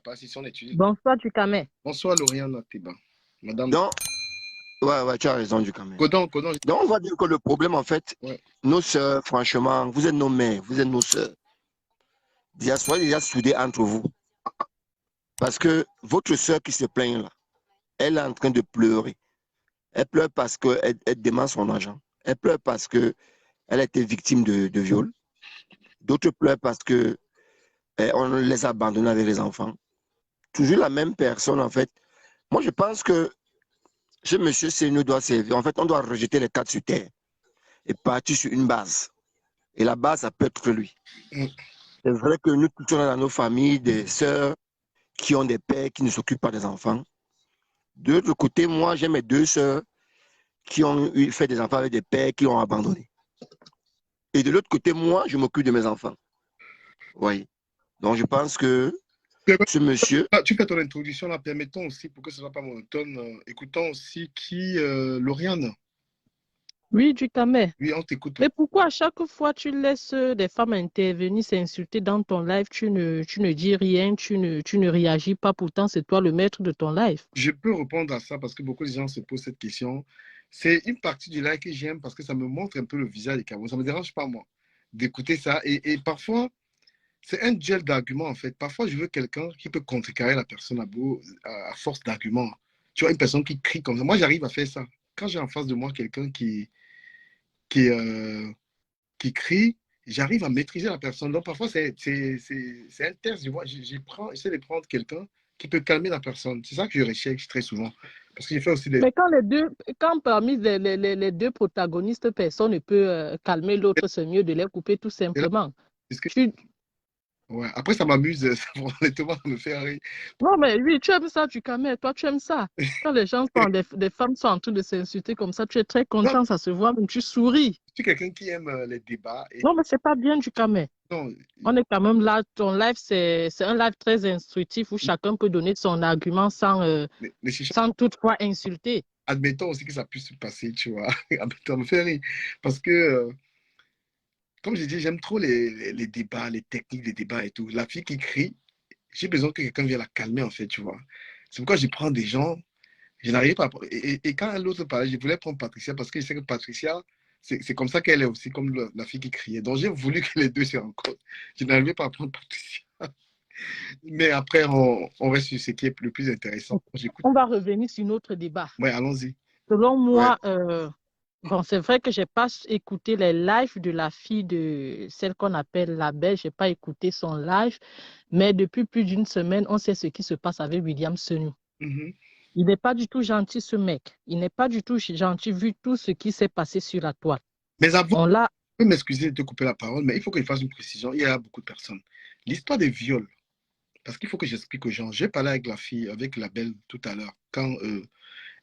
passe, ils sont étudiés. Bonsoir, Dukamé. Bonsoir, Lauriane Atiba. Madame. Donc, ouais, tu as raison, du quand même. Codon. Donc, on va dire que le problème, en fait, Ouais. nos sœurs, franchement, vous êtes nos mères, vous êtes nos sœurs. Soyez déjà soudés entre vous. Parce que votre sœur qui se plaint là, elle est en train de pleurer. Elle pleure parce qu'elle demande son argent. Elle pleure parce qu'elle a été victime de viol. D'autres pleurent parce que on les a abandonnés avec les enfants. Toujours la même personne, en fait. Moi, je pense que ce monsieur Seigneur doit servir. En fait, on doit rejeter les quatre sur terre et partir sur une base. Et la base, ça peut être lui. C'est vrai que nous, tous, on a dans nos familles des sœurs qui ont des pères qui ne s'occupent pas des enfants. De l'autre côté, moi, j'ai mes deux sœurs qui ont fait des enfants avec des pères qui ont abandonné. Et de l'autre côté, moi, je m'occupe de mes enfants. Oui. Donc, je pense que ce monsieur... Tu fais ton introduction là, permettons aussi, pour que ce ne soit pas monotone, écoutons aussi Lauriane. Oui, Dukamé. Oui, on t'écoute. Mais pourquoi à chaque fois tu laisses des femmes intervenir, s'insulter dans ton live, tu ne dis rien, tu ne réagis pas, pourtant c'est toi le maître de ton live. Je peux répondre à ça parce que beaucoup de gens se posent cette question. C'est une partie du live que j'aime parce que ça me montre un peu le visage des Camerounais. Ça ne me dérange pas, moi, d'écouter ça. Et parfois, c'est un duel d'arguments, en fait. Parfois, je veux quelqu'un qui peut contrecarrer la personne à force d'arguments. Tu vois, une personne qui crie comme ça. Moi, j'arrive à faire ça. Quand j'ai en face de moi quelqu'un qui crie, j'arrive à maîtriser la personne. Donc, parfois, c'est un test. J'essaie de prendre quelqu'un qui peut calmer la personne. C'est ça que je recherche très souvent. Parce que j'ai fait aussi des... Mais quand parmi les deux protagonistes, personne ne peut calmer l'autre, c'est mieux de les couper tout simplement. Ouais. Après, ça m'amuse, honnêtement, ça me fait rire. Non, mais oui, tu aimes ça, Dukamé, toi, tu aimes ça. Quand les gens des femmes sont en train de s'insulter comme ça, tu es très content, ça se voit, même tu souris. Je suis quelqu'un qui aime les débats. Non, mais c'est pas bien, Dukamé. On est quand même là, ton live, c'est un live très instructif où chacun peut donner son argument sans toutefois insulter. Admettons aussi que ça puisse se passer, tu vois. Ça me fait rire. Parce que, comme j'ai dit, j'aime trop les débats, les techniques des débats et tout. La fille qui crie, j'ai besoin que quelqu'un vienne la calmer, en fait, tu vois. C'est pourquoi je prends des gens, je n'arrive pas à... Et quand l'autre parlait, je voulais prendre Patricia parce que je sais que Patricia, c'est comme ça qu'elle est aussi, comme la fille qui criait. Donc, j'ai voulu que les deux se rencontrent. Je n'arrivais pas à prendre Patricia. Mais après, on reste sur ce qui est le plus intéressant. On va revenir sur notre débat. Oui, allons-y. Selon moi, bon, c'est vrai que je n'ai pas écouté les lives de la fille de celle qu'on appelle la belle. Je n'ai pas écouté son live. Mais depuis plus d'une semaine, on sait ce qui se passe avec William Senou. Il n'est pas du tout gentil, ce mec. Il n'est pas du tout gentil vu tout ce qui s'est passé sur la toile. Mais avant, je peux m'excuser de te couper la parole, mais il faut que je fasse une précision. Il y a beaucoup de personnes. L'histoire des viols, parce qu'il faut que j'explique aux gens. J'ai parlé avec la fille, avec la belle tout à l'heure, quand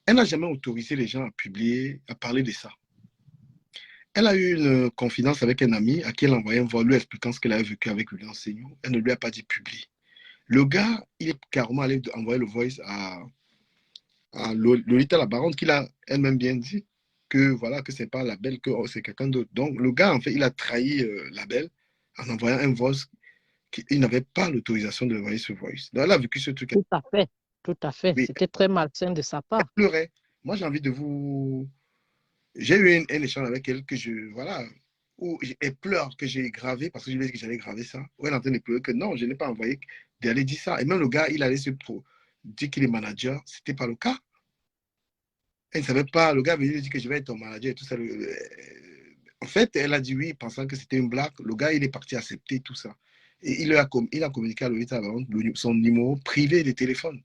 elle n'a jamais autorisé les gens à publier, à parler de ça. Elle a eu une confidence avec un ami à qui elle a envoyé un voix lui expliquant ce qu'elle avait vécu avec William Seignou. Elle ne lui a pas dit publier. Le gars, il est carrément allé envoyer le voice à Lolita la baronne, qui a elle-même bien dit que voilà, que c'est pas la belle, que c'est quelqu'un d'autre. Donc le gars, en fait, il a trahi la belle en envoyant un voice qu'il n'avait pas l'autorisation de envoyer ce voice. Donc elle a vécu ce truc. Tout à fait, tout à fait. Oui. C'était très malsain de sa part. Elle pleurait. Moi, j'ai envie de vous... J'ai eu un échange avec elle voilà, où elle pleure que j'ai gravé, parce que je lui ai dit que j'allais graver ça. Où elle est en train de pleurer que non, je n'ai pas envoyé d'aller dire ça. Et même le gars, il allait dire qu'il est manager. Ce n'était pas le cas. Elle ne savait pas. Le gars venait lui dire que je vais être ton manager et tout ça. En fait, elle a dit oui, pensant que c'était une blague. Le gars, il est parti accepter tout ça. Et il a communiqué à Lolita son numéro privé de téléphone.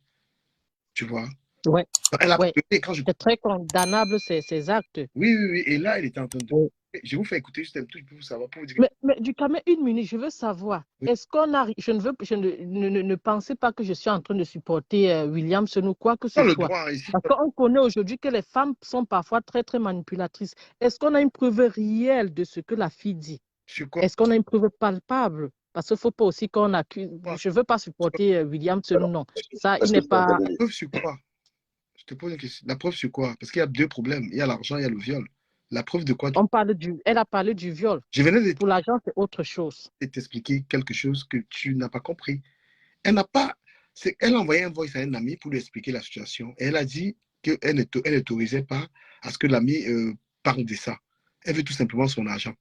Tu vois? Ouais. Elle a pleuré quand C'est très condamnable ces actes. Oui. Et là, elle était en train de... Je vous fais écouter juste un truc pour vous savoir. Pour vous dire... Mais Dukamé, une minute, je veux savoir. Oui. Est-ce qu'on a... Je ne pensais pas que je suis en train de supporter William Senou, quoi que ce soit. Parce qu'on connaît aujourd'hui que les femmes sont parfois très, très manipulatrices. Est-ce qu'on a une preuve réelle de ce que la fille dit? Est-ce qu'on a une preuve palpable? Parce qu'il ne faut pas aussi qu'on accuse... Je ne veux pas supporter William Senou, non. Ça, il n'est pas... La preuve sur quoi? Je te pose une question. La preuve sur quoi? Parce qu'il y a deux problèmes. Il y a l'argent, il y a le viol. La preuve de quoi? Elle a parlé du viol. Pour l'argent, c'est autre chose. Et t'expliquer quelque chose que tu n'as pas compris. Elle n'a pas... Elle a envoyé un voice à un ami pour lui expliquer la situation. Et elle a dit qu'elle n'autorisait pas à ce que l'ami parle de ça. Elle veut tout simplement son argent.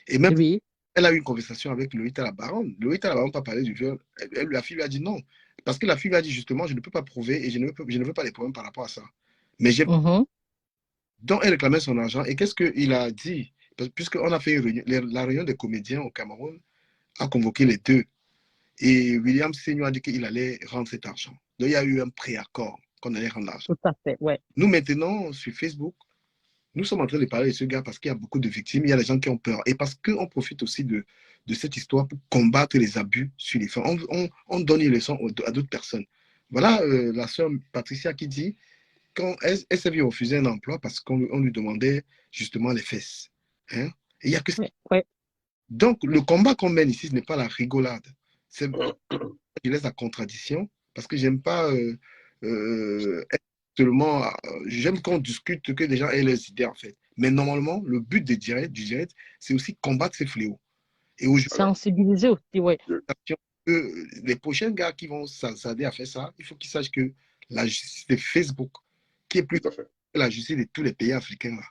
Et même, Oui. elle a eu une conversation avec Loïta la baronne. Loïta la baronne n'a pas parlé du viol. La fille lui a dit non. Parce que la fille lui a dit justement, je ne peux pas prouver et je ne veux pas les problèmes par rapport à ça. Mais j'ai... Donc, elle réclamait son argent. Et qu'est-ce qu'il a dit? Puisqu'on a fait une réunion, la réunion des comédiens au Cameroun a convoqué les deux. Et William Senior a dit qu'il allait rendre cet argent. Donc, il y a eu un préaccord qu'on allait rendre l'argent. Tout à fait, ouais. Nous, maintenant, sur Facebook, nous sommes en train de parler de ce gars parce qu'il y a beaucoup de victimes, il y a des gens qui ont peur. Et parce qu'on profite aussi de cette histoire pour combattre les abus sur les femmes. On donne une leçon à d'autres personnes. Voilà la sœur Patricia qui dit quand elle s'est vue refuser un emploi parce qu'on lui demandait justement les fesses. Hein? Et il y a que ça. Ouais. Donc, le combat qu'on mène ici, ce n'est pas la rigolade. Je laisse la contradiction parce que j'aime pas seulement. J'aime qu'on discute, que les gens aient leurs idées en fait. Mais normalement, le but du direct, c'est aussi combattre ces fléaux. Et sensibiliser aussi, oui. Les prochains gars qui vont s'attarder à faire ça, il faut qu'ils sachent que la justice de Facebook, qui est plus que la justice de tous les pays africains, là,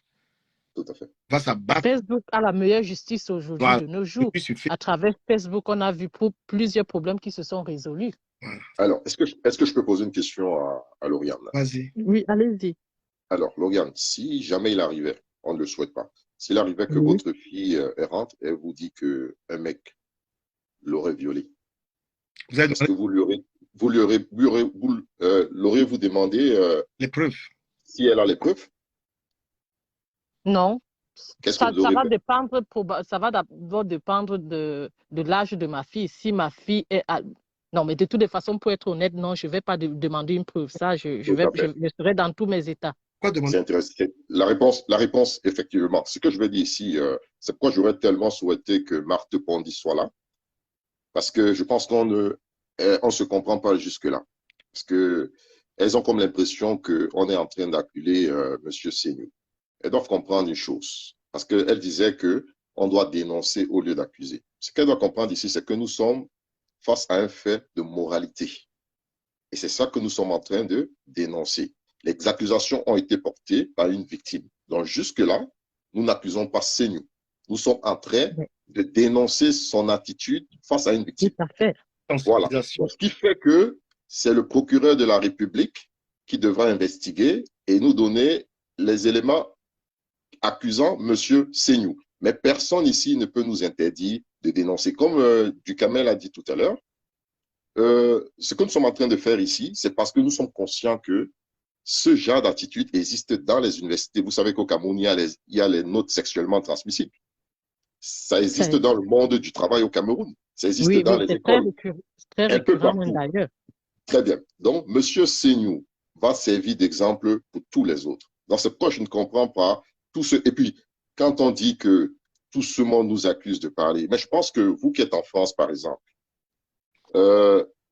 tout à fait, va s'abattre. Facebook a la meilleure justice aujourd'hui de nos jours. À travers Facebook, on a vu plusieurs problèmes qui se sont résolus. Voilà. Alors, est-ce que je peux poser une question à Lauriane? Vas-y. Oui, allez-y. Alors, Lauriane, si jamais il arrivait, on ne le souhaite pas, s'il arrivait que votre fille errante, elle vous dit qu'un mec l'aurait violée, est-ce que l'auriez-vous demandé les preuves? Si elle a les preuves? Non. Ça va dépendre, ça va d'abord dépendre de l'âge de ma fille. Si ma fille est... Non, mais de toutes les façons, pour être honnête, non, je ne vais pas demander une preuve. Ça, je serai dans tous mes états. C'est intéressant. La réponse, effectivement. Ce que je vais dire ici, c'est pourquoi j'aurais tellement souhaité que Marthe Pondy soit là. Parce que je pense qu'on ne se comprend pas jusque-là. Parce qu'elles ont comme l'impression qu'on est en train d'acculer M. Senior. Elles doivent comprendre une chose. Parce qu'elle disait qu'on doit dénoncer au lieu d'accuser. Ce qu'elle doit comprendre ici, c'est que nous sommes face à un fait de moralité. Et c'est ça que nous sommes en train de dénoncer. Les accusations ont été portées par une victime. Donc jusque-là, nous n'accusons pas Senior. Nous sommes en train de dénoncer son attitude face à une victime. Tout à fait. Voilà. Ce qui fait que c'est le procureur de la République qui devra investiguer et nous donner les éléments accusant M. Senior. Mais personne ici ne peut nous interdire de dénoncer. Comme Ducamel a dit tout à l'heure, ce que nous sommes en train de faire ici, c'est parce que nous sommes conscients que ce genre d'attitude existe dans les universités. Vous savez qu'au Cameroun, il y a les notes sexuellement transmissibles. Ça existe dans le monde du travail au Cameroun. Ça existe dans les écoles. Très récurrent d'ailleurs. Très bien. Donc, M. Senior va servir d'exemple pour tous les autres. Dans ce point, je ne comprends pas tout ce... Et puis, quand on dit que tout ce monde nous accuse de parler, mais je pense que vous qui êtes en France, par exemple,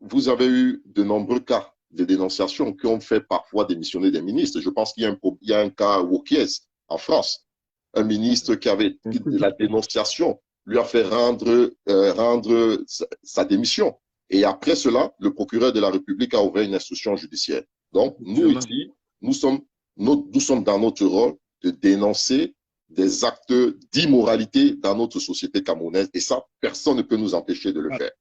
vous avez eu de nombreux cas de dénonciation qui ont fait parfois démissionner des ministres. Je pense qu'il y a un cas Wauquiez en France. Un ministre qui avait de la dénonciation lui a fait rendre sa démission. Et après cela, le procureur de la République a ouvert une instruction judiciaire. Donc, nous ici, nous sommes dans notre rôle de dénoncer des actes d'immoralité dans notre société camerounaise. Et ça, personne ne peut nous empêcher de le faire.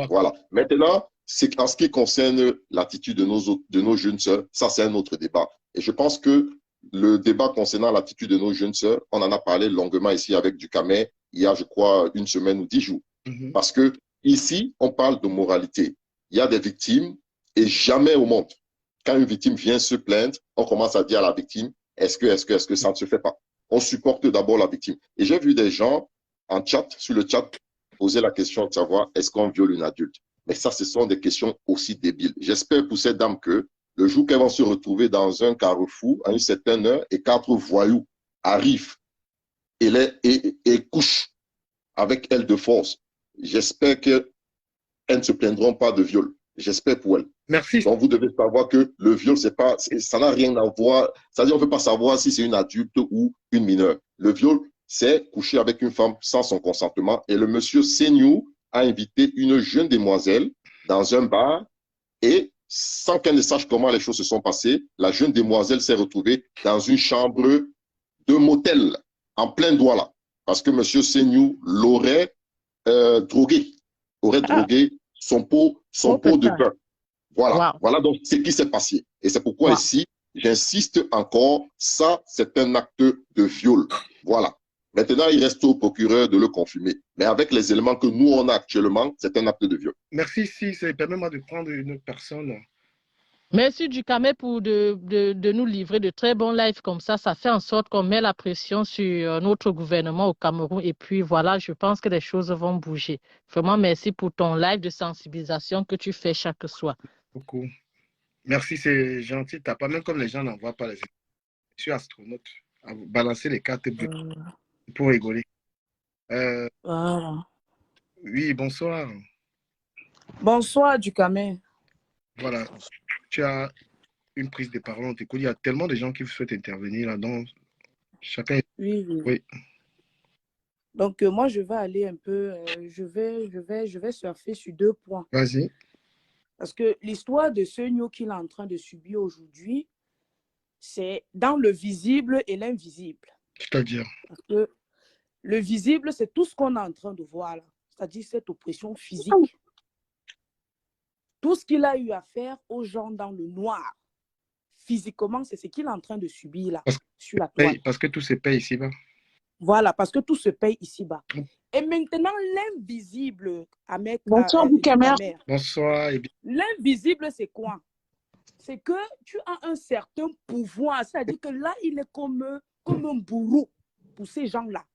Voilà. Maintenant, c'est en ce qui concerne l'attitude de nos jeunes sœurs, ça c'est un autre débat. Et je pense que le débat concernant l'attitude de nos jeunes sœurs, on en a parlé longuement ici avec Ducamel il y a, je crois, 1 semaine ou 10 jours. Parce que ici, on parle de moralité. Il y a des victimes et jamais au monde, quand une victime vient se plaindre, on commence à dire à la victime, est-ce que ça ne se fait pas? On supporte d'abord la victime. Et j'ai vu des gens en chat, sur le chat, poser la question de savoir est-ce qu'on viole une adulte. Mais ça, ce sont des questions aussi débiles. J'espère pour ces dames que le jour qu'elles vont se retrouver dans un carrefour à une certaine heure et 4 voyous arrivent et couchent avec elles de force, j'espère qu'elles ne se plaindront pas de viol. J'espère pour elles. Merci. Donc, vous devez savoir que le viol, ça n'a rien à voir. C'est-à-dire, on ne peut pas savoir si c'est une adulte ou une mineure. Le viol, c'est coucher avec une femme sans son consentement. Et le monsieur Senior a invité une jeune demoiselle dans un bar sans qu'elle ne sache comment les choses se sont passées, la jeune demoiselle s'est retrouvée dans une chambre de motel, en plein Douala, parce que M. Seignou l'aurait drogué, son pot de pain. Voilà, voilà donc ce qui s'est passé. Et c'est pourquoi ici, j'insiste encore, ça, c'est un acte de viol. Voilà. Maintenant, il reste au procureur de le confirmer. Mais avec les éléments que nous, on a actuellement, c'est un acte de viol. Merci, si ça permet de prendre une autre personne. Merci Dukame pour de nous livrer de très bons lives comme ça. Ça fait en sorte qu'on met la pression sur notre gouvernement au Cameroun. Et puis voilà, je pense que les choses vont bouger. Vraiment, merci pour ton live de sensibilisation que tu fais chaque soir. Beaucoup. Merci, c'est gentil. T'as pas, même comme les gens n'envoient pas les... Je suis astronaute. À vous balancer les cartes pour rigoler. Voilà. Oui, bonsoir. Bonsoir, Dukame. Voilà. Tu as une prise de parole, on t'écoute. Il y a tellement de gens qui souhaitent intervenir là, donc chacun. Oui. Donc, moi, je vais aller un peu, je vais surfer sur 2 points. Vas-y. Parce que l'histoire de ce Nyo qu'il est en train de subir aujourd'hui, c'est dans le visible et l'invisible. C'est-à-dire? Parce que le visible, c'est tout ce qu'on est en train de voir là. C'est-à-dire cette oppression physique. Tout ce qu'il a eu à faire aux gens dans le noir, physiquement, c'est ce qu'il est en train de subir là, sur la toile. Parce que tout se paye ici-bas. Voilà, parce que tout se paye ici-bas. Et maintenant, l'invisible, bonsoir, Dukame. Bonsoir. L'invisible, c'est quoi? C'est que tu as un certain pouvoir. C'est-à-dire que là, il est comme un bourreau pour ces gens-là.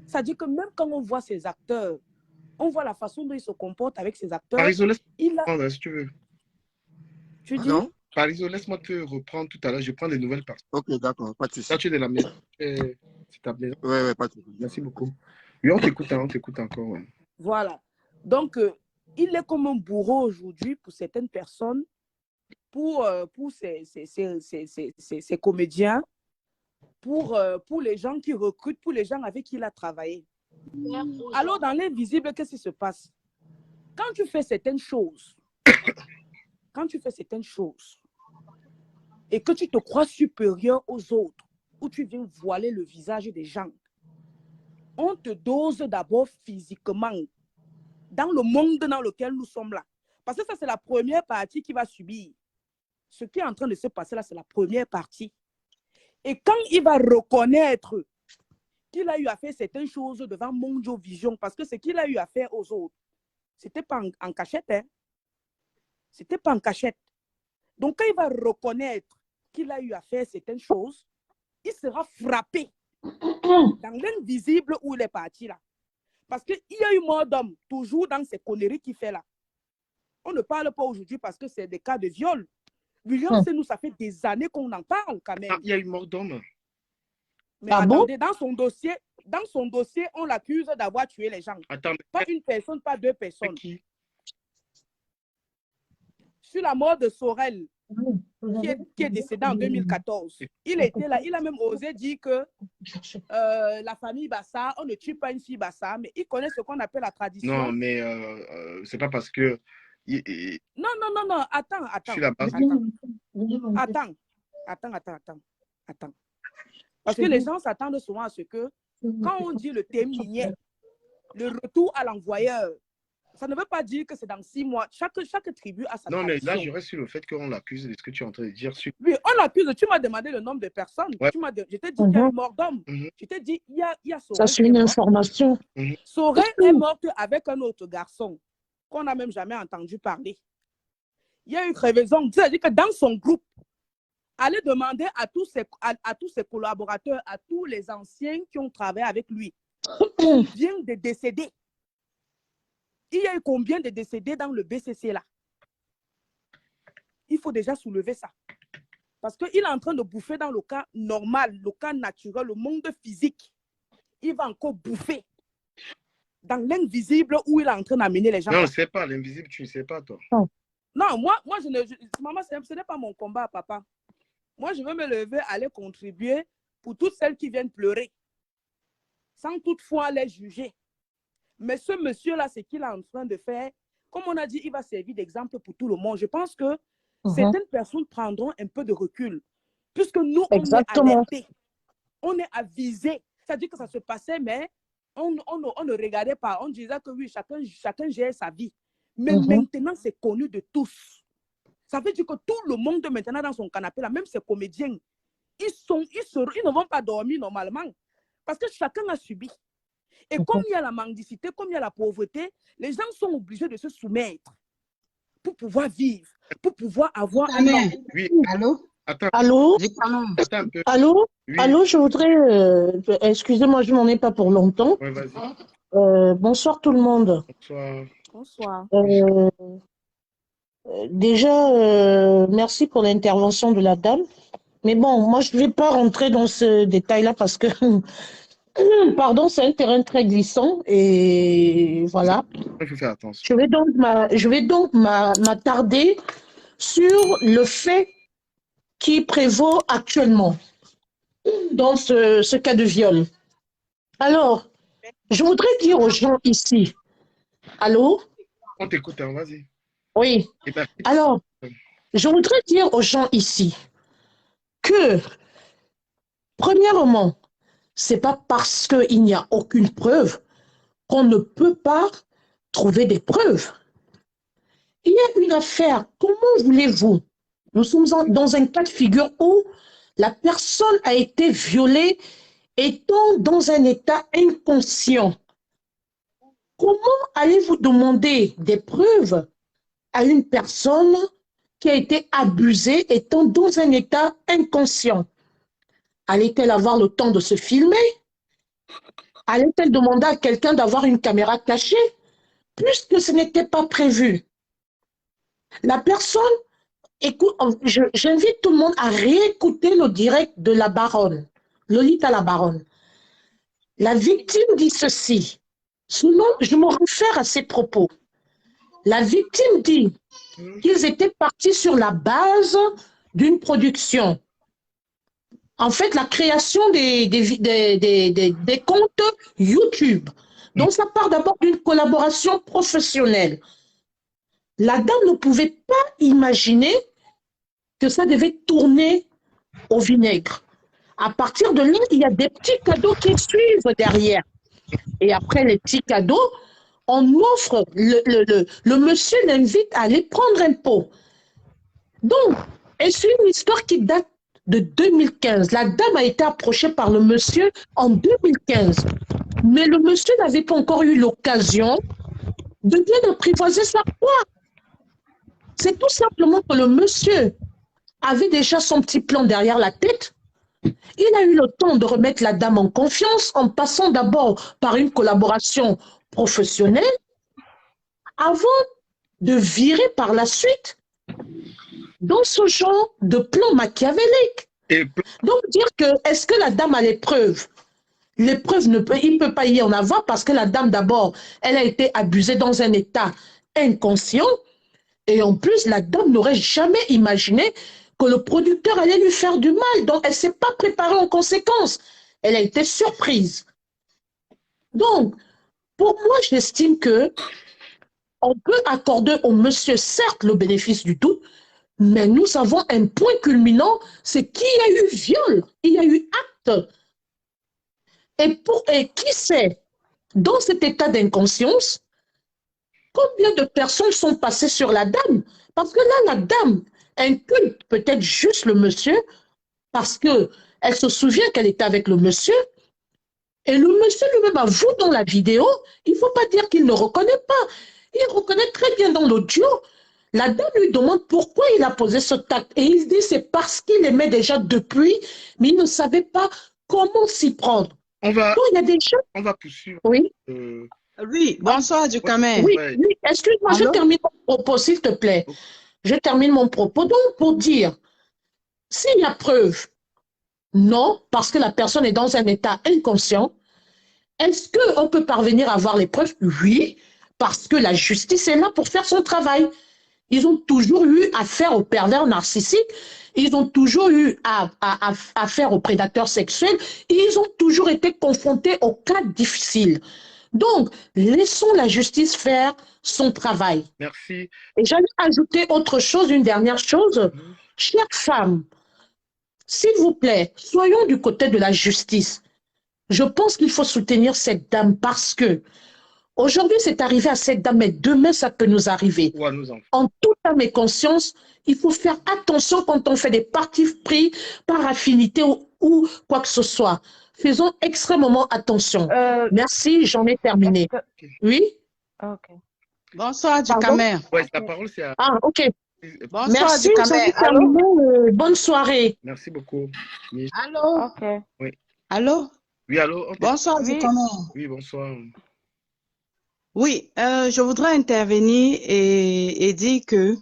C'est-à-dire que même quand on voit ces acteurs, on voit la façon dont ils se comportent avec ces acteurs. Pariso, laisse-moi reprendre, si tu veux. Tu dis? Pariso, laisse-moi te reprendre tout à l'heure. Je prends des nouvelles personnes. Ok, d'accord, pas de souci. Là, tu es de la maison. C'est ta maison. Oui, pas de souci. Merci beaucoup. Oui, on t'écoute encore. Ouais. Voilà. Donc, il est comme un bourreau aujourd'hui pour certaines personnes, pour ces comédiens, pour les gens qui recrutent, pour les gens avec qui il a travaillé. Alors, dans l'invisible, qu'est-ce qui se passe? Quand tu fais certaines choses, et que tu te crois supérieur aux autres, ou tu viens voiler le visage des gens, on te dose d'abord physiquement dans le monde dans lequel nous sommes là. Parce que ça, c'est la première partie qui va subir. Ce qui est en train de se passer là, c'est la première partie. Et quand il va reconnaître qu'il a eu à faire certaines choses devant Mondio Vision, parce que ce qu'il a eu à faire aux autres, ce n'était pas en cachette. Hein? Ce n'était pas en cachette. Donc, quand il va reconnaître qu'il a eu à faire certaines choses, il sera frappé dans l'invisible où il est parti là. Parce qu'il y a eu mort d'homme, toujours dans ces conneries qu'il fait là. On ne parle pas aujourd'hui parce que c'est des cas de viol. William, nous, ça fait des années qu'on en parle quand même. Ah, il y a eu mort d'homme. Mais attendez, dans son dossier, on l'accuse d'avoir tué les gens. Attends, pas une personne, pas 2 personnes. Qui? Sur la mort de Sorel, qui est décédé en 2014. Il était là, il a même osé dire que la famille Bassa, on ne tue pas une fille Bassa, mais il connaît ce qu'on appelle la tradition. Non, mais c'est pas parce que... Non, attends. Sur la base Attends. Parce que les gens s'attendent souvent à ce que, quand on dit le témoignet, le retour à l'envoyeur, ça ne veut pas dire que c'est dans 6 mois. Chaque tribu a sa tradition. Non, mais là, je reste sur le fait qu'on l'accuse de ce que tu es en train de dire. Oui, on l'accuse. Tu m'as demandé le nombre de personnes. Ouais. Je t'ai dit qu'il y a un mort d'homme. Je t'ai dit, il y a Sorel. Ça, c'est une information. Sorel est morte avec un autre garçon qu'on n'a même jamais entendu parler. Il y a une crevaison. C'est-à-dire que dans son groupe, allez demander à tous ses collaborateurs, à tous les anciens qui ont travaillé avec lui, combien de décédés. Il y a eu combien de décédés dans le BCC là? Il faut déjà soulever ça. Parce qu'il est en train de bouffer dans le cas normal, le cas naturel, le monde physique. Il va encore bouffer dans l'invisible où il est en train d'amener les gens. Non, je ne sais pas. L'invisible, tu ne sais pas, toi. Non, moi maman, ce n'est pas mon combat, papa. Moi, je veux me lever, aller contribuer pour toutes celles qui viennent pleurer, sans toutefois les juger. Mais ce monsieur-là, ce qu'il est en train de faire, comme on a dit, il va servir d'exemple pour tout le monde. Je pense que certaines personnes prendront un peu de recul. Puisque nous, on est Exactement. alertés, on est avisés. C'est-à-dire que ça se passait, mais on ne regardait pas. On disait que oui, chacun gère sa vie. Mais maintenant, c'est connu de tous. Ça veut dire que tout le monde maintenant dans son canapé, là, même ses comédiens, ils ne vont pas dormir normalement. Parce que chacun a subi. Et comme il y a la mendicité, comme il y a la pauvreté, les gens sont obligés de se soumettre pour pouvoir vivre, pour pouvoir avoir un nom. Oui. Allô? Attends. Allô? Attends un peu. Allô? Oui. Allô, je voudrais... excusez-moi, je n'en ai pas pour longtemps. Ouais, vas-y. Bonsoir tout le monde. Bonsoir. Bonsoir. Déjà, merci pour l'intervention de la dame. Mais bon, moi, je ne vais pas rentrer dans ce détail-là parce que, pardon, c'est un terrain très glissant et voilà. Il faut faire attention. Je vais donc m'attarder sur le fait qui prévaut actuellement dans ce cas de viol. Alors, je voudrais dire aux gens ici, allô? On t'écoute, hein, vas-y. Oui. Alors, je voudrais dire aux gens ici que, premièrement, c'est pas parce qu'il n'y a aucune preuve qu'on ne peut pas trouver des preuves. Il y a une affaire, comment voulez-vous? Nous sommes dans un cas de figure où la personne a été violée étant dans un état inconscient. Comment allez-vous demander des preuves à une personne qui a été abusée étant dans un état inconscient? Allait-elle avoir le temps de se filmer? Allait-elle demander à quelqu'un d'avoir une caméra cachée? Puisque ce n'était pas prévu. La personne, écoute, j'invite tout le monde à réécouter le direct de la baronne, Lolita la baronne. La victime dit ceci. Sinon, je me réfère à ses propos. La victime dit qu'ils étaient partis sur la base d'une production. En fait, la création des comptes YouTube. Donc, ça part d'abord d'une collaboration professionnelle. La dame ne pouvait pas imaginer que ça devait tourner au vinaigre. À partir de là, il y a des petits cadeaux qui suivent derrière. Et après les petits cadeaux, on offre, le monsieur l'invite à aller prendre un pot. Donc, et c'est une histoire qui date de 2015. La dame a été approchée par le monsieur en 2015. Mais le monsieur n'avait pas encore eu l'occasion de bien apprivoiser sa foi. C'est tout simplement que le monsieur avait déjà son petit plan derrière la tête. Il a eu le temps de remettre la dame en confiance en passant d'abord par une collaboration professionnelle avant de virer par la suite dans ce genre de plan machiavélique. Donc dire que est-ce que la dame a les preuves? Les preuves, il ne peut pas y en avoir parce que la dame d'abord, elle a été abusée dans un état inconscient et en plus la dame n'aurait jamais imaginé que le producteur allait lui faire du mal. Donc, elle ne s'est pas préparée en conséquence. Elle a été surprise. Donc, pour moi, j'estime que on peut accorder au monsieur, certes, le bénéfice du doute, mais nous avons un point culminant, c'est qu'il y a eu viol, il y a eu acte. Et qui sait, dans cet état d'inconscience, combien de personnes sont passées sur la dame? Parce que là, la dame inculte peut-être juste le monsieur parce qu'elle se souvient qu'elle était avec le monsieur et le monsieur lui-même avoue dans la vidéo, il ne faut pas dire qu'il ne reconnaît pas. Il reconnaît très bien dans l'audio. La dame lui demande pourquoi il a posé ce acte et il dit c'est parce qu'il aimait déjà depuis, mais il ne savait pas comment s'y prendre. Donc, il y a des gens... On va poursuivre. Oui. Oui, bonsoir du Camer. Oui, oui. Excuse-moi, je termine mon propos, s'il te plaît. Je termine mon propos. Donc, pour dire, s'il y a preuve, non, parce que la personne est dans un état inconscient, est-ce qu'on peut parvenir à avoir les preuves? Oui, parce que la justice est là pour faire son travail. Ils ont toujours eu affaire aux pervers narcissiques, ils ont toujours eu affaire aux prédateurs sexuels, ils ont toujours été confrontés aux cas difficiles. Donc, laissons la justice faire son travail. Merci. Et j'allais ajouter autre chose, une dernière chose. Chères femmes, s'il vous plaît, soyons du côté de la justice. Je pense qu'il faut soutenir cette dame parce que aujourd'hui, c'est arrivé à cette dame, mais demain, ça peut nous arriver. Ou à nos enfants. En toute âme et conscience, il faut faire attention quand on fait des partis pris par affinité ou quoi que ce soit. Faisons extrêmement attention. Merci, j'en ai terminé. Oui? Ok. Bonsoir, Dukamer. Ouais, la parole, c'est à... Ah, ok. Bonsoir, Merci, j'en ai Allô? terminé. Bonne soirée. Merci beaucoup. Oui. Allô? Ok. Oui. Allô? Oui, allô? Bonsoir, Oui. Dukamer. Oui, bonsoir. Oui, je voudrais intervenir et dire que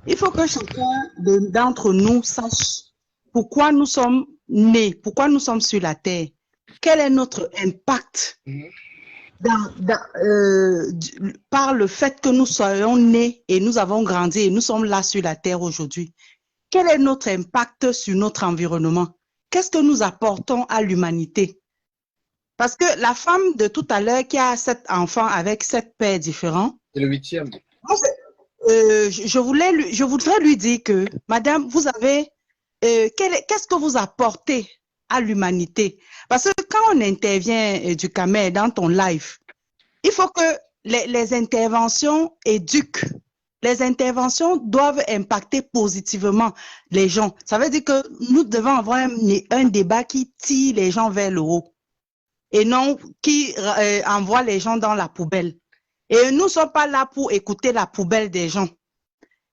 il faut que chacun d'entre nous sache pourquoi nous sommes nés, pourquoi nous sommes sur la terre, quel est notre impact par le fait que nous soyons nés et nous avons grandi et nous sommes là sur la terre aujourd'hui. Quel est notre impact sur notre environnement? Qu'est-ce que nous apportons à l'humanité? Parce que la femme de tout à l'heure qui a 7 enfants avec 7 pères différents, C'est le 8e. je voudrais lui dire que, madame, vous avez, qu'est-ce que vous apportez à l'humanité? Parce que quand on intervient, Dukamer, dans ton live, il faut que les interventions éduquent. Les interventions doivent impacter positivement les gens. Ça veut dire que nous devons avoir un débat qui tire les gens vers le haut et non qui envoie les gens dans la poubelle. Et nous ne sommes pas là pour écouter la poubelle des gens.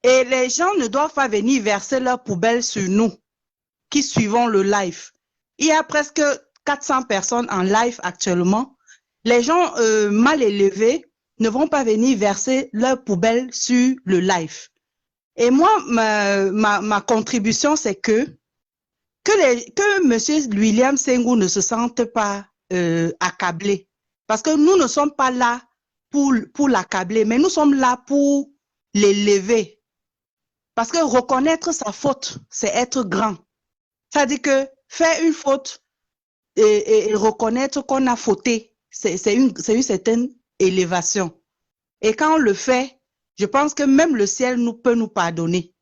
Et les gens ne doivent pas venir verser leur poubelle sur nous qui suivons le live. Il y a presque 400 personnes en live actuellement. Les gens mal élevés ne vont pas venir verser leur poubelle sur le live. Et moi, ma contribution, c'est que M. William Sengou ne se sente pas accablé. Parce que nous ne sommes pas là pour l'accabler, mais nous sommes là pour l'élever. Parce que reconnaître sa faute, c'est être grand. C'est-à-dire que faire une faute et reconnaître qu'on a fauté, c'est une certaine élévation. Et quand on le fait, je pense que même le ciel peut nous pardonner.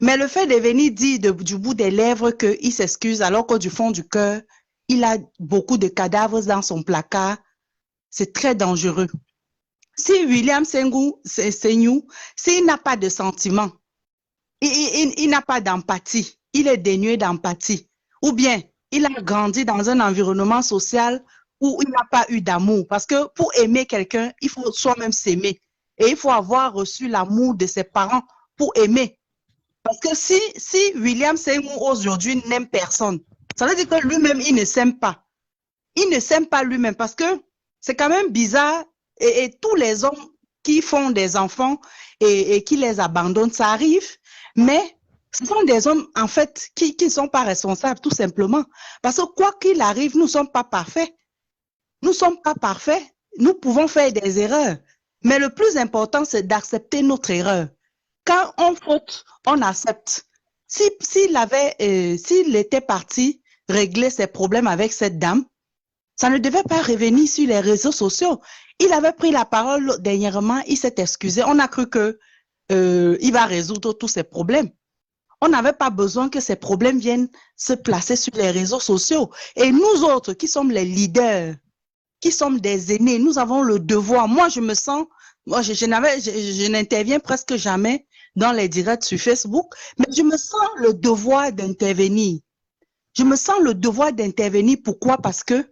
Mais le fait de venir dire du bout des lèvres qu'il s'excuse alors que du fond du cœur, il a beaucoup de cadavres dans son placard, c'est très dangereux. Si William Sengou, s'il n'a pas de sentiment, il n'a pas d'empathie, il est dénué d'empathie, ou bien il a grandi dans un environnement social où il n'a pas eu d'amour. Parce que pour aimer quelqu'un, il faut soi-même s'aimer. Et il faut avoir reçu l'amour de ses parents pour aimer. Parce que si William Sengou aujourd'hui n'aime personne, ça veut dire que lui-même, il ne s'aime pas. Il ne s'aime pas lui-même parce que c'est quand même bizarre. Et tous les hommes qui font des enfants et qui les abandonnent, ça arrive. Mais ce sont des hommes, en fait, qui ne sont pas responsables, tout simplement. Parce que quoi qu'il arrive, nous ne sommes pas parfaits. Nous ne sommes pas parfaits. Nous pouvons faire des erreurs. Mais le plus important, c'est d'accepter notre erreur. Quand on faute, on accepte. S'il était parti régler ses problèmes avec cette dame, ça ne devait pas revenir sur les réseaux sociaux. Il avait pris la parole dernièrement, il s'est excusé. On a cru qu'il va résoudre tous ses problèmes. On n'avait pas besoin que ces problèmes viennent se placer sur les réseaux sociaux. Et nous autres, qui sommes les leaders, qui sommes des aînés, nous avons le devoir. Moi, je me sens, je n'interviens presque jamais dans les directs sur Facebook, mais je me sens le devoir d'intervenir. Je me sens le devoir d'intervenir. Pourquoi? Parce que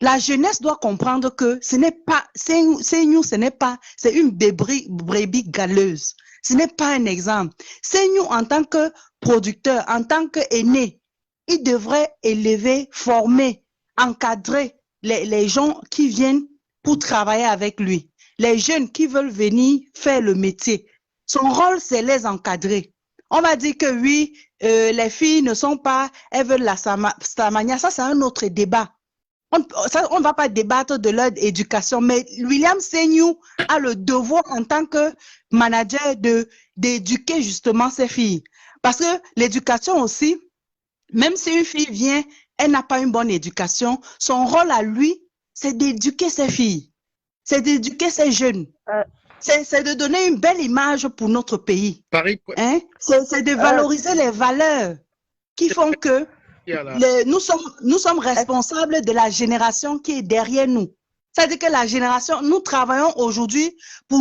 la jeunesse doit comprendre que ce n'est pas, c'est une brebis galeuse. Ce n'est pas un exemple. C'est nous, en tant que producteur, en tant qu'aîné, il devrait élever, former, encadrer les gens qui viennent pour travailler avec lui. Les jeunes qui veulent venir faire le métier. Son rôle, c'est les encadrer. On va dire que oui, les filles ne sont pas, elles veulent la samania. Ça, c'est un autre débat. On ne va pas débattre de leur éducation, mais William Sengou a le devoir en tant que manager d'éduquer justement ses filles. Parce que l'éducation aussi, même si une fille vient, elle n'a pas une bonne éducation, son rôle à lui, c'est d'éduquer ces filles, c'est d'éduquer ces jeunes. C'est de donner une belle image pour notre pays. Paris, hein? C'est de valoriser les valeurs qui font que nous sommes responsables de la génération qui est derrière nous. C'est-à-dire que la génération, nous travaillons aujourd'hui pour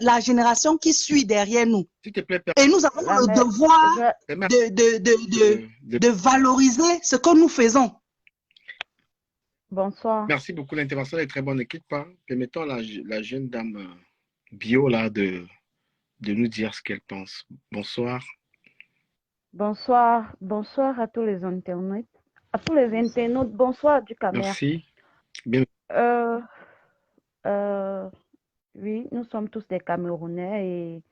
la génération qui suit derrière nous. S'il te plaît, et nous avons le devoir de valoriser ce que nous faisons. Bonsoir. Merci beaucoup. L'intervention est très bonne. Équipe, permettons à la jeune dame bio là de nous dire ce qu'elle pense. Bonsoir. Bonsoir. Bonsoir à tous les internautes. À tous les internautes, bonsoir du Cameroun. Merci. Bien. Oui, nous sommes tous des Camerounais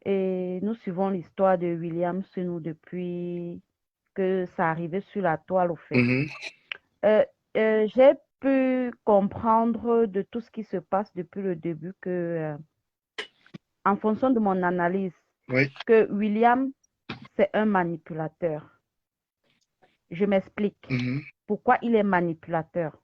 et nous suivons l'histoire de William Senou depuis que ça arrivait sur la toile au fait. J'ai pu comprendre de tout ce qui se passe depuis le début que, en fonction de mon analyse, que William, c'est un manipulateur. Je m'explique. Pourquoi il est manipulateur.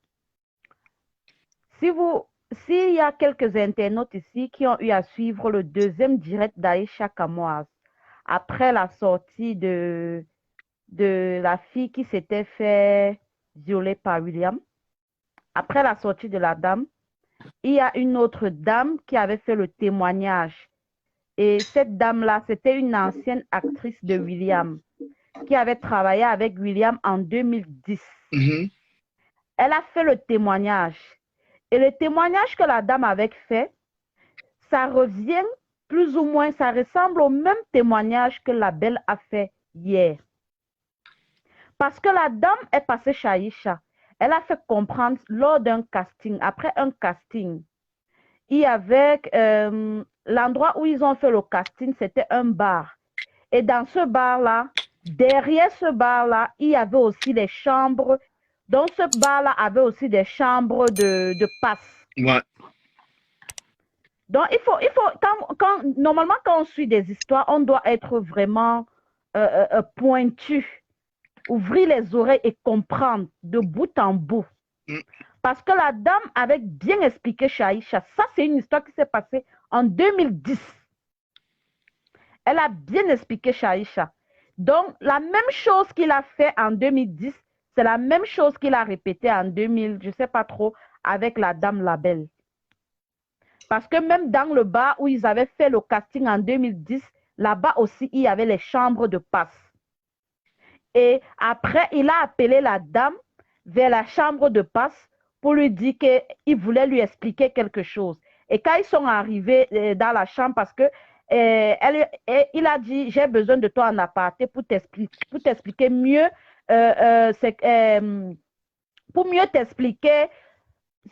S'il y a quelques internautes ici qui ont eu à suivre le deuxième direct d'Aïcha Kamoaz, après la sortie de la fille qui s'était fait violer par William, après la sortie de la dame, il y a une autre dame qui avait fait le témoignage. Et cette dame-là, c'était une ancienne actrice de William qui avait travaillé avec William en 2010. Elle a fait le témoignage. Et le témoignage que la dame avait fait, ça revient plus ou moins, ça ressemble au même témoignage que la belle a fait hier. Parce que la dame est passée chez Aïcha. Elle a fait comprendre lors d'un casting, après un casting, il y avait l'endroit où ils ont fait le casting, c'était un bar. Et dans ce bar-là, derrière ce bar-là, il y avait aussi des chambres. Donc ce bar-là avait aussi des chambres de passe. Ouais. Donc il faut normalement quand on suit des histoires, on doit être vraiment pointu. Ouvrir les oreilles et comprendre de bout en bout. Parce que la dame avait bien expliqué chez Aïcha. Ça, c'est une histoire qui s'est passée en 2010. Elle a bien expliqué chez Aïcha. Donc, la même chose qu'il a fait en 2010, c'est la même chose qu'il a répété en 2000, je ne sais pas trop, avec la dame Labelle. Parce que même dans le bar où ils avaient fait le casting en 2010, là-bas aussi, il y avait les chambres de passe. Et après, il a appelé la dame vers la chambre de passe pour lui dire qu'il voulait lui expliquer quelque chose. Et quand ils sont arrivés dans la chambre, parce que il a dit, j'ai besoin de toi en aparté pour t'expliquer mieux, pour mieux t'expliquer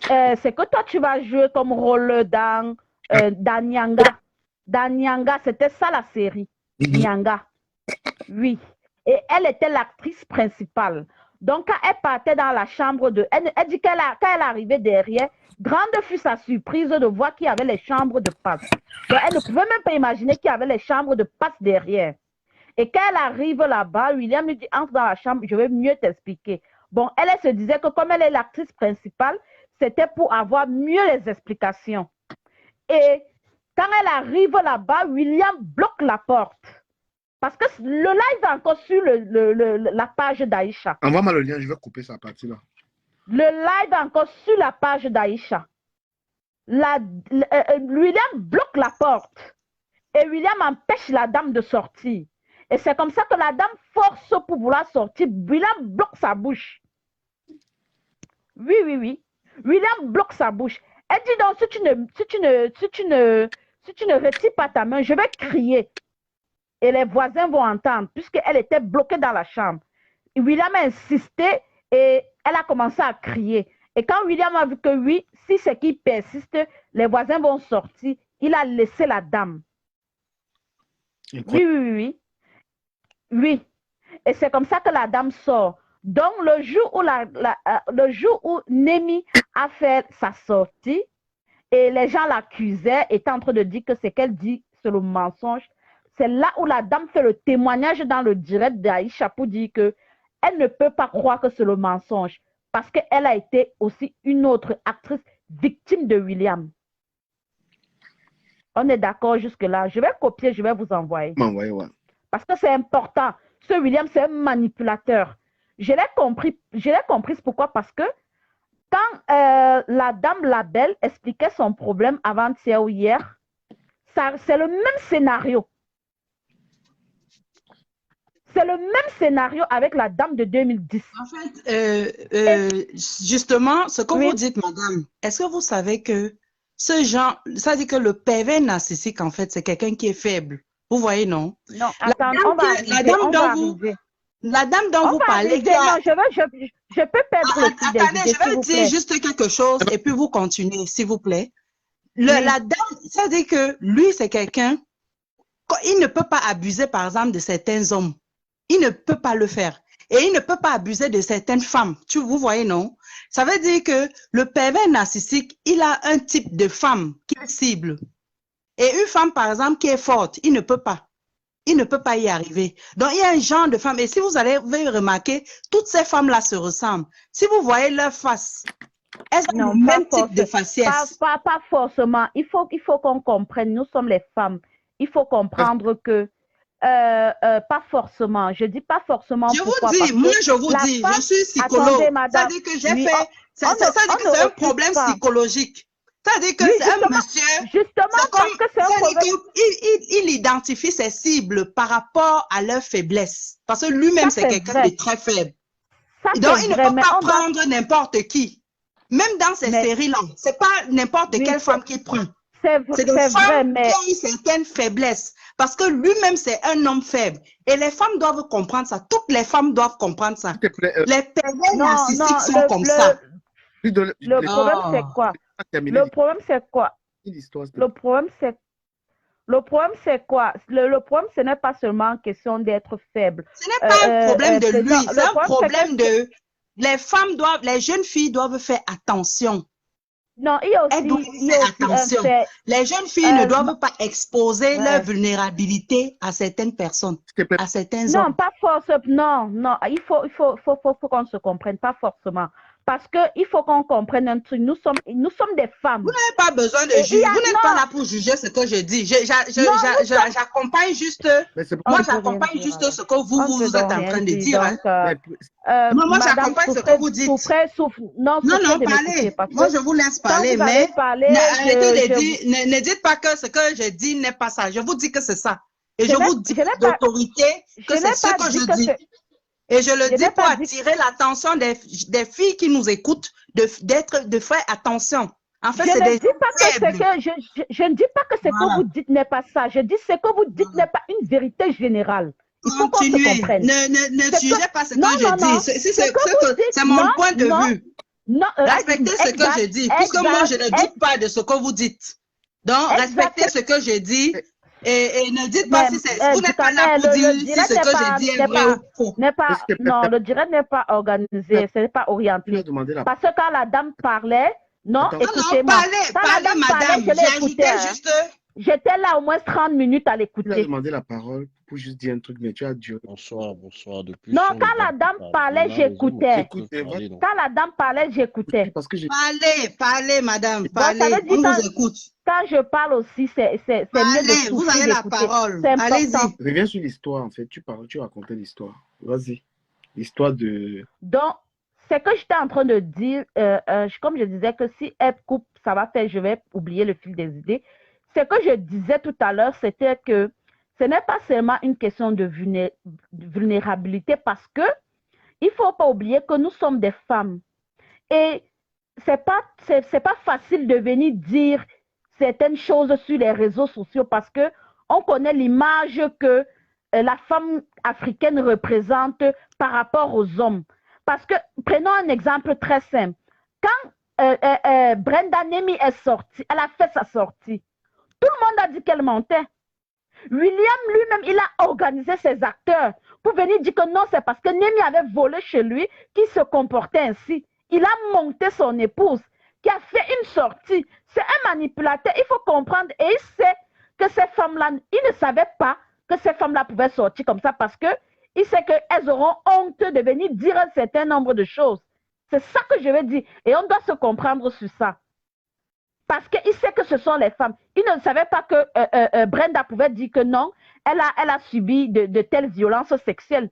ce que toi tu vas jouer comme rôle dans Nyanga. Dans Nyanga, c'était ça la série. Nyanga. Oui. Et elle était l'actrice principale. Donc, quand elle partait dans la chambre elle dit quand elle arrivait derrière, grande fut sa surprise de voir qu'il y avait les chambres de passe. Donc, elle ne pouvait même pas imaginer qu'il y avait les chambres de passe derrière. Et quand elle arrive là-bas, William lui dit, entre dans la chambre, je vais mieux t'expliquer. Bon, elle se disait que comme elle est l'actrice principale, c'était pour avoir mieux les explications. Et quand elle arrive là-bas, William bloque la porte. Parce que le live est encore sur la page d'Aïcha. Envoie-moi le lien, je vais couper sa partie-là. Le live est encore sur la page d'Aïcha. William bloque la porte. Et William empêche la dame de sortir. Et c'est comme ça que la dame force pour vouloir sortir. William bloque sa bouche. Oui, oui, oui. William bloque sa bouche. Elle dit donc, si tu ne retires pas ta main, je vais crier. Et les voisins vont entendre, puisqu'elle était bloquée dans la chambre. Et William a insisté et elle a commencé à crier. Et quand William a vu que oui, si c'est qu'il persiste, les voisins vont sortir, il a laissé la dame. Oui, oui, oui, oui. Oui. Et c'est comme ça que la dame sort. Donc, le jour où Nemi a fait sa sortie, et les gens l'accusaient, étaient en train de dire que ce qu'elle dit, c'est le mensonge. C'est là où la dame fait le témoignage dans le direct d'Aïcha pour dire qu'elle ne peut pas croire que c'est le mensonge. parce qu'elle a été aussi une autre actrice victime de William. On est d'accord jusque-là. Je vais copier, je vais vous envoyer. Ouais. Parce que c'est important. Ce William, c'est un manipulateur. Je l'ai compris. Pourquoi? Parce que quand la dame Labelle expliquait son problème avant-hier ou hier, c'est le même scénario. C'est le même scénario avec la dame de 2010. En fait, justement, ce que vous dites, madame, est-ce que vous savez que ce genre, ça dit que le pervers narcissique, en fait, c'est quelqu'un qui est faible. Vous voyez, non? Non, attends, la dame dont vous parlez. Non, je peux perdre le fil. Attendez, je vais dire juste quelque chose et puis vous continuez, s'il vous plaît. La dame, ça dit que lui, c'est quelqu'un, il ne peut pas abuser, par exemple, de certains hommes. Il ne peut pas le faire. Et il ne peut pas abuser de certaines femmes. Vous voyez, non? Ça veut dire que le pervers narcissique, il a un type de femme qu'il cible. Et une femme, par exemple, qui est forte, il ne peut pas. Il ne peut pas y arriver. Donc, il y a un genre de femme. Et si vous allez remarquer, toutes ces femmes-là se ressemblent. Si vous voyez leur face, elles ont le même type de faciès. Pas forcément. Il faut qu'on comprenne. Nous sommes les femmes. Il faut comprendre que pas forcément. Je dis pas forcément. Je vous dis, je suis psychologue. Attendez, madame. Ça dit que j'ai fait. Ça dit que c'est un problème psychologique. Ça dit que c'est un monsieur. Justement, parce que c'est un problème. Il identifie ses cibles par rapport à leur faiblesse. Parce que lui-même, c'est quelqu'un de très faible. Donc, il ne peut pas prendre n'importe qui. Même dans ces séries-là, c'est pas n'importe quelle femme qui prend. C'est des femmes qui ont une certaine faiblesse. Parce que lui-même, c'est un homme faible. Et les femmes doivent comprendre ça. Toutes les femmes doivent comprendre ça. Les pervers narcissiques sont comme ça. Le problème, c'est quoi? Le problème, c'est quoi? Le problème, c'est quoi? Le problème, ce n'est pas seulement question d'être faible. Ce n'est pas un problème de lui. C'est un problème de... Les jeunes filles doivent faire attention. Non, il y a aussi, les jeunes filles ne doivent pas exposer leur vulnérabilité à certaines personnes, à certains hommes. Non, pas forcément. Non, il faut qu'on se comprenne, pas forcément. Parce qu'il faut qu'on comprenne un truc. Nous sommes des femmes. Vous n'avez pas besoin de juger. Vous n'êtes pas là pour juger ce que je dis. J'accompagne juste. Moi, j'accompagne juste ce que vous êtes en train de dire. Moi, j'accompagne ce que vous dites. Non, parlez. Moi, je vous laisse parler. Mais arrêtez de dire. Ne dites pas que ce que je dis n'est pas ça. Je vous dis que c'est ça. Et je vous dis d'autorité que c'est ce que je dis. Et je le dis pour attirer l'attention des filles qui nous écoutent, de faire attention. En fait, c'est des je ne dis pas que ce que vous dites n'est pas ça. Je dis ce que vous dites n'est pas une vérité générale. Il faut qu'on se comprenne. Ne jugez pas ce que je dis. C'est mon point de vue. Respectez ce que je dis. Puisque moi, je ne doute pas de ce que vous dites. Donc, respectez ce que je dis. Et ne dites pas si vous n'êtes pas là pour dire si ce que je dis est vrai ou faux. Non, le direct n'est pas organisé, ce n'est pas orienté. Parce que quand la dame parlait, écoutez-moi. Parlez, madame, j'ai ajouté juste... J'étais là au moins 30 minutes à l'écouter. Tu as demandé la parole pour juste dire un truc, mais tu as duré. Bonsoir. Non, quand la dame parlait, j'écoutais. Quand la dame parlait, j'écoutais. Parlez, madame, parlez, on vous écoute. Quand je parle aussi, c'est mieux de souffler. Vous avez la parole, allez-y. Reviens sur l'histoire, en fait. Tu racontais l'histoire. Vas-y. L'histoire de... Donc, c'est que j'étais en train de dire, comme je disais que si elle coupe, ça va faire, je vais oublier le fil des idées. Ce que je disais tout à l'heure, c'était que ce n'est pas seulement une question de vulnérabilité parce que il ne faut pas oublier que nous sommes des femmes. Et c'est pas facile de venir dire certaines choses sur les réseaux sociaux parce que on connaît l'image que la femme africaine représente par rapport aux hommes. Parce que, prenons un exemple très simple. Quand Brenda Nemi est sortie, elle a fait sa sortie. Tout le monde a dit qu'elle mentait. William lui-même, il a organisé ses acteurs pour venir dire que non, c'est parce que Nemi avait volé chez lui qu'il se comportait ainsi. Il a monté son épouse qui a fait une sortie. C'est un manipulateur, il faut comprendre. Et il sait que ces femmes-là, il ne savait pas que ces femmes-là pouvaient sortir comme ça parce qu'il sait qu'elles auront honte de venir dire un certain nombre de choses. C'est ça que je veux dire. Et on doit se comprendre sur ça. Parce qu'il sait que ce sont les femmes. Il ne savait pas que Brenda pouvait dire que non, elle a subi de telles violences sexuelles.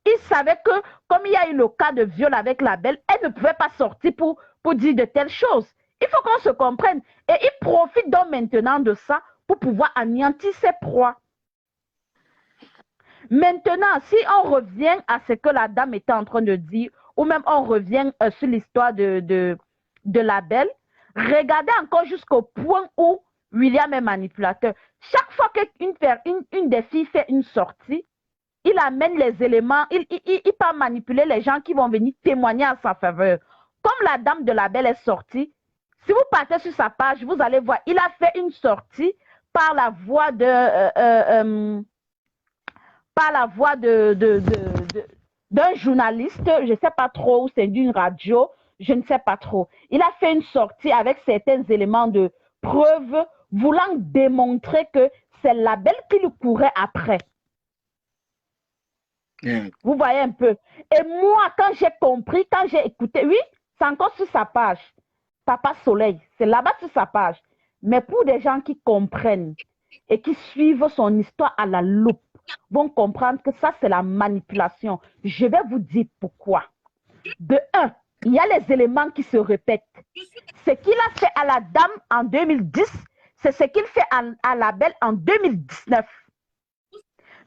Il savait que, comme il y a eu le cas de viol avec la belle, elle ne pouvait pas sortir pour dire de telles choses. Il faut qu'on se comprenne. Et il profite donc maintenant de ça pour pouvoir anéantir ses proies. Maintenant, si on revient à ce que la dame était en train de dire, ou même on revient sur l'histoire de la belle, regardez encore jusqu'au point où William est manipulateur. Chaque fois qu'une des filles fait une sortie, il amène les éléments, il peut manipuler les gens qui vont venir témoigner en sa faveur. Comme la dame de la belle est sortie, si vous partez sur sa page, vous allez voir, il a fait une sortie par la voix d'un journaliste, je ne sais pas trop, ou c'est d'une radio, je ne sais pas trop. Il a fait une sortie avec certains éléments de preuve, voulant démontrer que c'est la belle qui le courait après. Vous voyez un peu. Et moi, quand j'ai compris, quand j'ai écouté, oui, c'est encore sur sa page. Papa Soleil, c'est là-bas sur sa page. Mais pour des gens qui comprennent et qui suivent son histoire à la loupe, vont comprendre que ça, c'est la manipulation. Je vais vous dire pourquoi. De un, il y a les éléments qui se répètent. Ce qu'il a fait à la dame en 2010, c'est ce qu'il fait à la belle en 2019.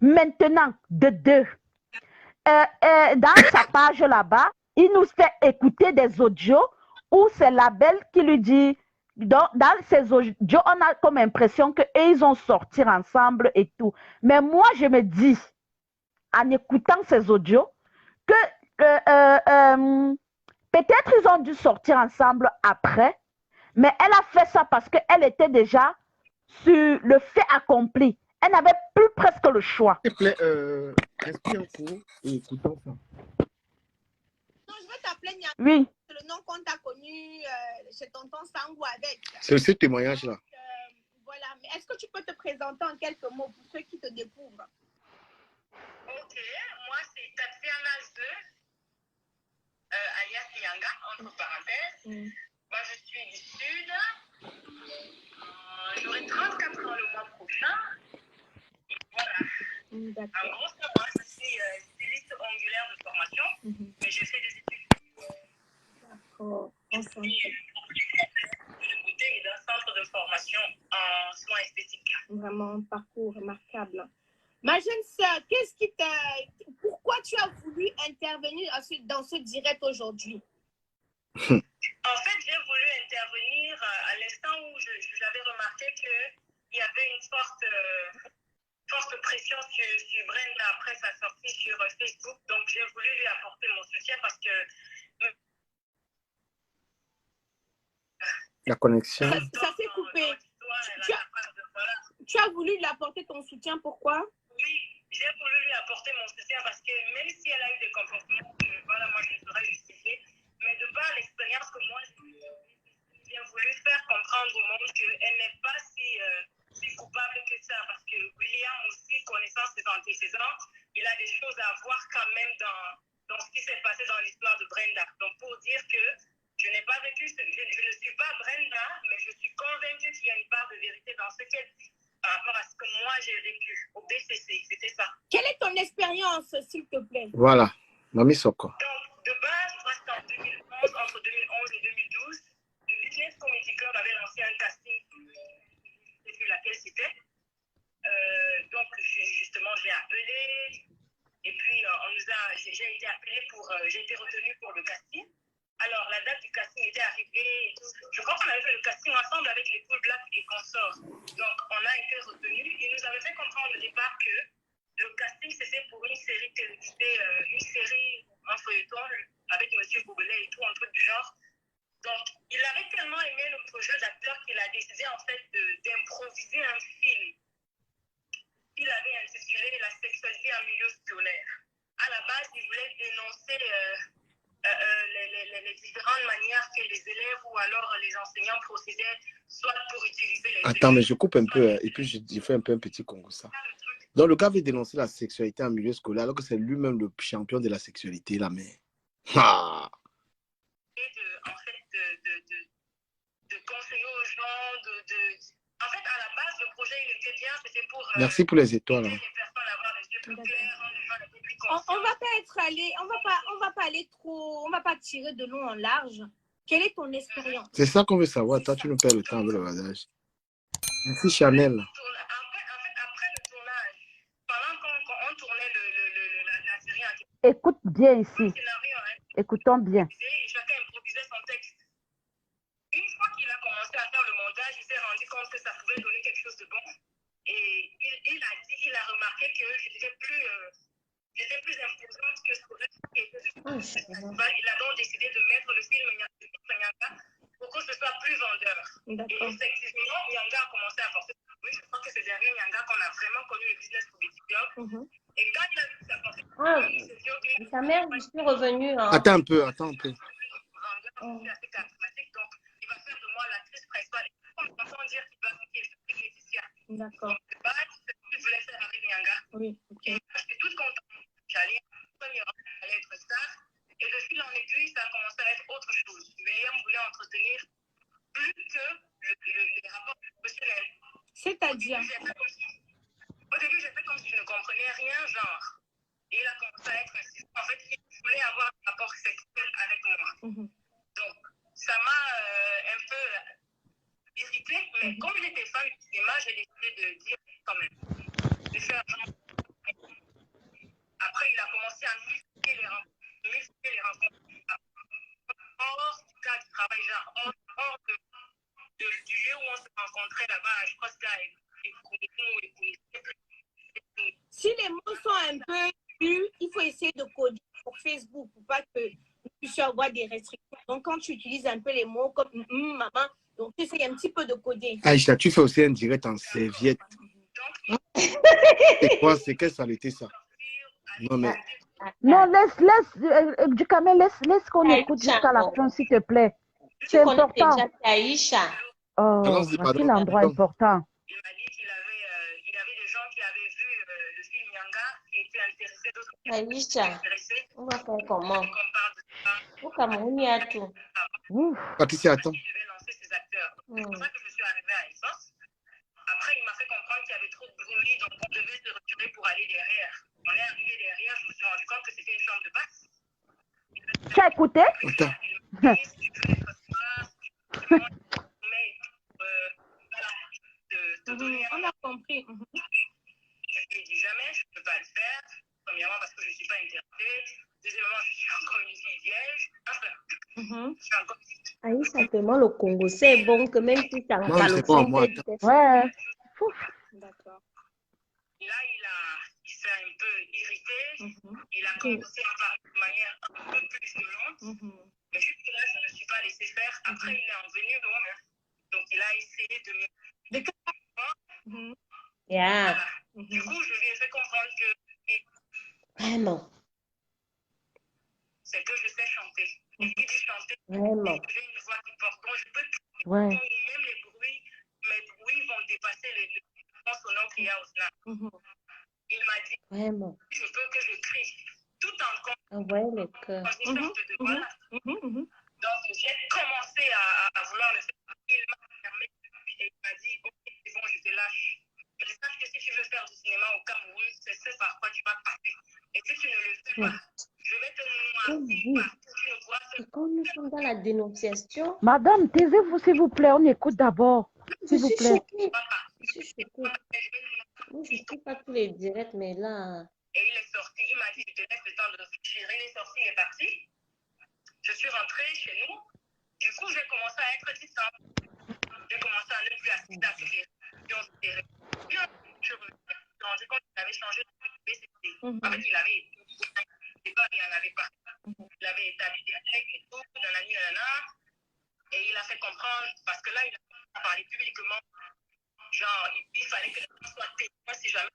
Maintenant, de deux, dans sa page là-bas, il nous fait écouter des audios où c'est la belle qui lui dit, dans ces audios, on a comme impression qu'ils ont sorti ensemble et tout. Mais moi, je me dis, en écoutant ces audios, que peut-être ils ont dû sortir ensemble après, mais elle a fait ça parce qu'elle était déjà sur le fait accompli. Elle n'avait plus presque le choix. S'il te plaît, respire un coup et écoutons ça. Non, je veux t'appeler Nia. Oui. C'est le nom qu'on t'a connu chez tonton Sangou avec. C'est ce témoignage-là. Voilà, mais est-ce que tu peux te présenter en quelques mots pour ceux qui te découvrent? Ok, moi c'est Tatiana Z, alias Yanga, entre parenthèses. Moi je suis du Sud. J'aurai 34 ans le mois prochain. Et voilà. En gros, ça va, je suis styliste ongulaire de formation, mais je fais des études. D'accord. Je suis de beauté et d'un centre de formation en soins esthétiques. Vraiment un parcours remarquable. Ma jeune sœur, qu'est-ce qui t'a... Pourquoi tu as voulu intervenir dans ce direct aujourd'hui? En fait, j'ai voulu intervenir à l'instant où j'avais remarqué qu'il y avait une forte pression sur Brenda après sa sortie sur Facebook. Donc, j'ai voulu lui apporter mon soutien parce que... La connexion. Ça s'est coupé. Tu as voulu lui apporter ton soutien, pourquoi? Oui, j'ai voulu lui apporter mon soutien parce que même si elle a eu des comportements que voilà, moi je ne saurais justifier, mais de par l'expérience que moi j'ai voulu faire comprendre au monde qu'elle n'est pas si coupable que ça, parce que William aussi, connaissant ses antécédents, il a des choses à voir quand même dans ce qui s'est passé dans l'histoire de Brenda. Donc pour dire que je n'ai pas vécu, je ne suis pas Brenda, mais je suis convaincue qu'il y a une part de vérité dans ce qu'elle dit par rapport à ce que moi j'ai vécu au BCC, c'était ça. Quelle est ton expérience, s'il te plaît? Voilà, Mamie Soko. Donc, de base, je crois que c'était en 2011, entre 2011 et 2012, le Business Comedy Club avait lancé un casting, je ne sais plus laquelle c'était. Donc, justement, j'ai appelé, et puis j'ai été appelée j'ai été retenue pour le casting. Alors, la date du casting était arrivée et tout. Je crois qu'on avait fait le casting ensemble avec les Cool Black et consorts. Donc, on a été retenus. Ils nous avaient fait comprendre au départ que le casting, c'était pour une série télévisée, une série, un feuilleton avec M. Boubelet et tout, un truc du genre. Donc, il avait tellement aimé notre jeu d'acteur qu'il a décidé en fait d'improviser un film. Il avait intitulé La sexualité en milieu scolaire. À la base, il voulait dénoncer... les différentes manières que les élèves ou alors les enseignants procédaient, soit pour utiliser les... Attends, mais je coupe un peu, et puis je fais un peu un petit Congo ça. Donc, le gars veut dénoncer la sexualité en milieu scolaire, alors que c'est lui-même le champion de la sexualité, là, mais... Ah! d'argent, En fait, à la base, le projet, il était bien, c'était pour... Merci pour les étoiles. les personnes à avoir les yeux plus clairs, rendre les gens un peu plus On conscients. va pas être allé, on va pas aller trop, on va pas tirer de long en large. Quelle est ton expérience? C'est ça qu'on veut savoir. Toi, tu nous perds le temps avec le rodage. Merci Chanel. Après le tournage, pendant qu'on tournait la série en question, Écoute bien ici. le scénario, Écoutons bien. chacun improvisait son texte. Une fois qu'il a commencé à faire le montage, il s'est rendu compte que ça pouvait donner quelque chose de bon. Et il a remarqué que j'étais plus imposante que ce qui était de Il a donc décidé de mettre le film Nyanga pour que ce soit plus vendeur. Et effectivement, Nyanga a commencé à porter. Oui, je crois que c'est derrière Nyanga qu'on a vraiment connu le business Comedy Club. Et quand il a vu ça portait, Ta mère, je suis revenue. Hein. Attends un peu. C'est assez charismatique, donc il va faire de moi l'actrice principale. On entend dire qu'il va faire Laetitia. D'accord. C'est ce que je voulais faire avec Nyanga. Oui, ok. Et je suis toute contente. J'allais être star. Et de fil en aiguille, ça a commencé à être autre chose. William voulait entretenir plus que les rapports professionnels. C'est-à-dire? Au début, j'ai fait comme si je ne comprenais rien, genre. Et il a commencé à être insistant. En fait, il voulait avoir un rapport sexuel avec moi. Donc, ça m'a un peu irritée. Mais comme j'étais fan du cinéma, j'ai décidé de dire quand même. De faire genre. Après, il a commencé à multiplier les rencontres. Hors du cas du travail, genre hors du lieu où on se rencontrait là-bas, je crois que c'était Si les mots sont un peu plus, il faut essayer de coder pour Facebook pour pas que tu puisses avoir des restrictions. Donc, quand tu utilises un peu les mots comme maman, donc tu essayes un petit peu de coder. Aïcha, tu fais aussi un direct en serviette. C'est quoi? C'est quelle saleté ça? Non, mais. Non, laisse, Dukamel, laisse qu'on écoute jusqu'à la fin, s'il te plaît. C'est important. Aïcha. Oh, à quel endroit important? Il m'a dit qu'il avait des gens qui avaient vu le film Nyanga, qui étaient intéressés, d'autres qui étaient intéressés. On va faire comment? Au Cameroun, il y a tout. Patricia, attends. Il devait lancer ses acteurs. C'est pour ça que je suis arrivée à Essos. Après, il m'a fait comprendre qu'il y avait trop de bruit, donc on devait se retirer pour aller derrière. On est arrivé derrière, je me suis rendu compte que c'était une chambre de basse. Tu as écouté? Attends. On a compris. Je lui ai dit jamais, je ne peux pas le faire. Premièrement, parce que je ne suis pas intéressée. Deuxièmement, je suis encore une fille vierge. Enfin, je suis encore... Aïcha, tellement le Congo, c'est bon que même si tu as un calopsé. Ouais. D'accord. Là, il s'est un peu irrité. Il a commencé à parler de manière un peu plus violente. Mais jusque là, je ne me suis pas laissé faire. Après, il est revenu de moi. Donc, il a essayé de me... Yeah. Voilà. Du coup, je lui ai fait comprendre que... Vraiment. C'est que je sais chanter. Et qui dit chanter, Vraiment. j'ai une voix qui porte. Donc, je peux... Ouais. Même mes bruits vont dépasser les sonores qu'il y a au snap. Il m'a dit, Vraiment. je veux que je crie tout en Envoyez le cœur. Donc, j'ai commencé à vouloir le faire. Il m'a fermé et il m'a dit, ok, c'est bon, je te lâche. Mais sache que si tu veux faire du cinéma au Cameroun, c'est ce par quoi tu vas passer. Et si tu ne le fais pas, je vais te montrer partout. Tu ne pourras faire. Quand nous sommes dans la dénonciation. Madame, taisez-vous s'il vous plaît, on écoute d'abord. S'il vous plaît. Je suis choquée. Moi, je ne suis pas tous les directs, mais là. Et il est sorti, il m'a dit, je te laisse le temps de réfléchir. Il est sorti, il est parti. Je suis rentrée chez nous. Du coup, j'ai commencé à être distante. J'ai commencé à ne plus assister à toutes les réunions. Je me suis rendu compte qu'il avait changé de BCC. En fait, il avait il n'y en avait pas. Il avait établi des règles et tout, nanana. Et il a fait comprendre, parce que là, il a parlé publiquement. Genre, il fallait que les gens soient témoins si jamais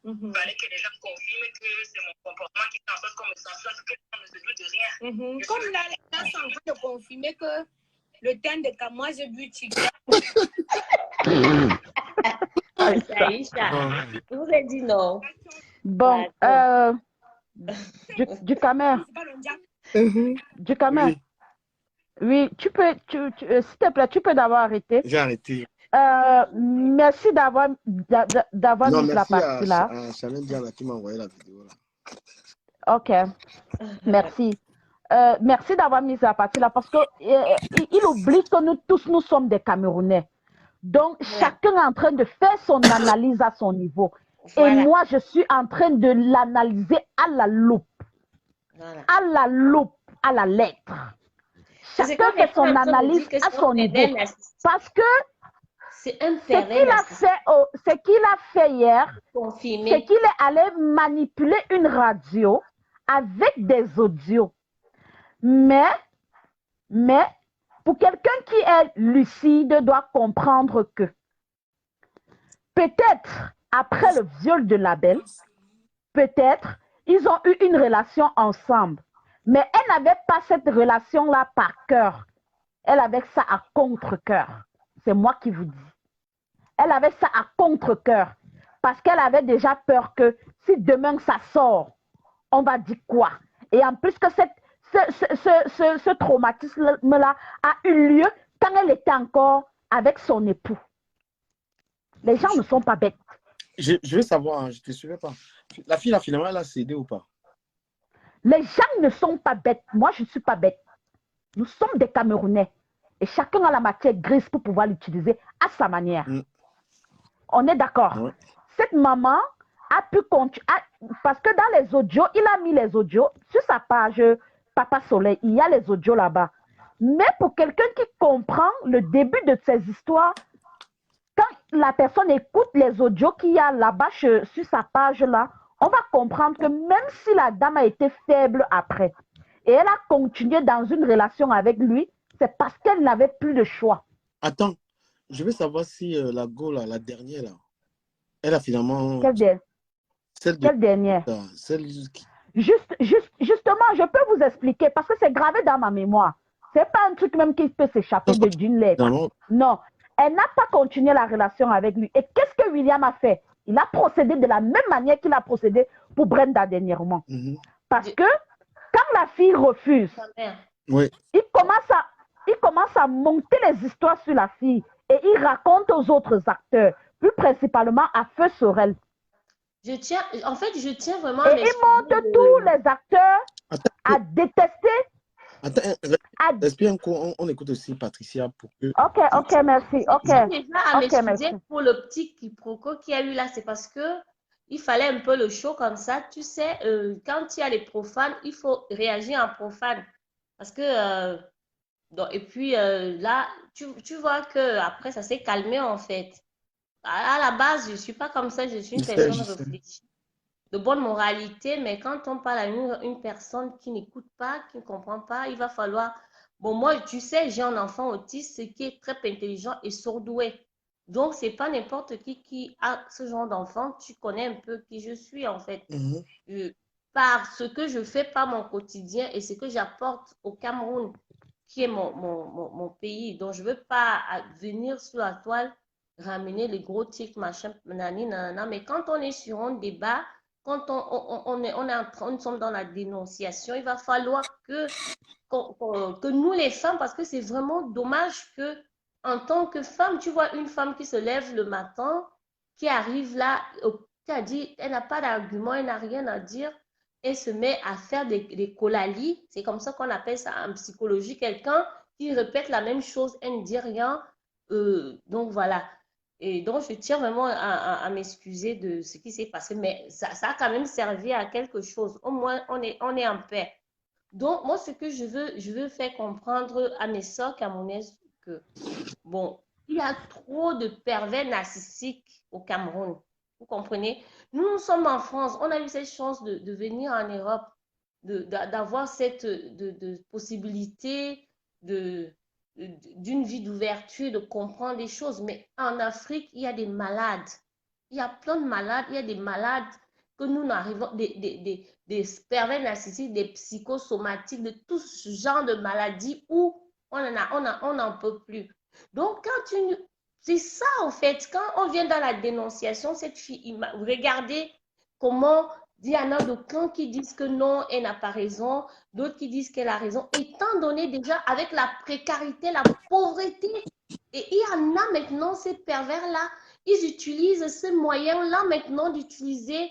il fallait que les gens confirment que c'est mon comportement qui fait en sorte qu'on me censure, que les gens ne se doutent de rien. Comme là, les gens sont en train de confirmer que le teint de Kamoise Beauty. Aïcha, je vous ai dit non. Bon, Dukamel. Dukamel. Oui, s'il te plaît, tu peux d'abord arrêter. J'ai arrêté. Merci d'avoir Non, mis la merci partie là. à Chanel Diana qui m'a envoyé la vidéo là. Ok, merci. Merci d'avoir mis la partie là parce que il oublie que nous tous, nous sommes des Camerounais. Donc, chacun est en train de faire son analyse à son niveau. Et moi, je suis en train de l'analyser à la loupe. À la loupe, à la lettre. Chacun fait son analyse à son niveau. Parce que ce qu'il a fait hier, c'est qu'il est allé manipuler une radio avec des audios. Mais, pour quelqu'un qui est lucide, doit comprendre que peut-être après le viol de la belle, peut-être ils ont eu une relation ensemble. Mais elle n'avait pas cette relation-là par cœur. Elle avait ça à contre-cœur. C'est moi qui vous dis. Elle avait ça à contre-cœur. Parce qu'elle avait déjà peur que si demain ça sort, on va dire quoi? Et en plus que ce traumatisme-là a eu lieu quand elle était encore avec son époux. Les gens ne sont pas bêtes. Je veux savoir, hein, je ne te suivais pas. La fille, là, finalement, elle a cédé ou pas? Les gens ne sont pas bêtes. Moi, je ne suis pas bête. Nous sommes des Camerounais. Et chacun a la matière grise pour pouvoir l'utiliser à sa manière. On est d'accord. Cette maman a pu continuer. Parce que dans les audios, il a mis les audios sur sa page Papa Soleil. Il y a les audios là-bas. Mais pour quelqu'un qui comprend le début de ces histoires, quand la personne écoute les audios qu'il y a là-bas sur sa page là, on va comprendre que même si la dame a été faible après, et elle a continué dans une relation avec lui, c'est parce qu'elle n'avait plus de choix. Attends, je veux savoir si la go, là, la dernière, là, elle a finalement... Quelle dernière? Justement, je peux vous expliquer, parce que c'est gravé dans ma mémoire. C'est pas un truc même qui peut s'échapper d'une lettre. Non, elle n'a pas continué la relation avec lui. Et qu'est-ce que William a fait? Il a procédé de la même manière qu'il a procédé pour Brenda dernièrement. Parce que quand la fille refuse, il commence à monter les histoires sur la fille et il raconte aux autres acteurs, plus principalement à Feu Sorel. Je tiens vraiment et il monte tous les acteurs à détester. Attends, espère qu'on écoute aussi Patricia pour que... Ok, merci. Déjà à m'excuser pour le petit quiproquo qu'il y a eu là, c'est parce que il fallait un peu le show comme ça. Tu sais, quand il y a les profanes, il faut réagir en profane. Parce que... et puis là, tu vois que après ça s'est calmé en fait. À la base, je ne suis pas comme ça, je suis une personne réfléchie, de bonne moralité, mais quand on parle à une personne qui n'écoute pas, qui ne comprend pas, il va falloir... Bon, moi, tu sais, j'ai un enfant autiste qui est très intelligent et sourdoué. Donc, ce n'est pas n'importe qui a ce genre d'enfant. Tu connais un peu qui je suis, en fait. Par ce que je fais, par mon quotidien et ce que j'apporte au Cameroun, qui est mon pays. Donc, je ne veux pas venir sur la toile ramener les gros tics, machin, nanana. Mais quand on est sur un débat, quand nous sommes dans la dénonciation, il va falloir que nous, les femmes, parce que c'est vraiment dommage que, en tant que femme, tu vois une femme qui se lève le matin, qui arrive là, qui a dit, elle n'a pas d'argument, elle n'a rien à dire, elle se met à faire des colalies. C'est comme ça qu'on appelle ça en psychologie, quelqu'un qui répète la même chose, elle ne dit rien. Donc voilà. Et donc, je tiens vraiment à m'excuser de ce qui s'est passé, mais ça a quand même servi à quelque chose. Au moins, on est en paix. Donc, moi, ce que je veux faire comprendre à mes soeurs camerounaises, que, bon, il y a trop de pervers narcissiques au Cameroun. Vous comprenez? Nous sommes en France, on a eu cette chance de venir en Europe, d'avoir cette possibilité d'une vie d'ouverture, de comprendre des choses. Mais en Afrique, il y a des malades. Il y a plein de malades. Il y a des malades que nous n'arrivons, des pervers narcissiques, des psychosomatiques, de tout ce genre de maladies où on n'en peut plus. Donc, c'est ça en fait. Quand on vient dans la dénonciation, cette fille, regardez comment Il y en a d'aucuns qui disent que non, elle n'a pas raison, d'autres qui disent qu'elle a raison, étant donné déjà avec la précarité, la pauvreté. Et il y en a maintenant, ces pervers-là, ils utilisent ce moyen-là maintenant d'utiliser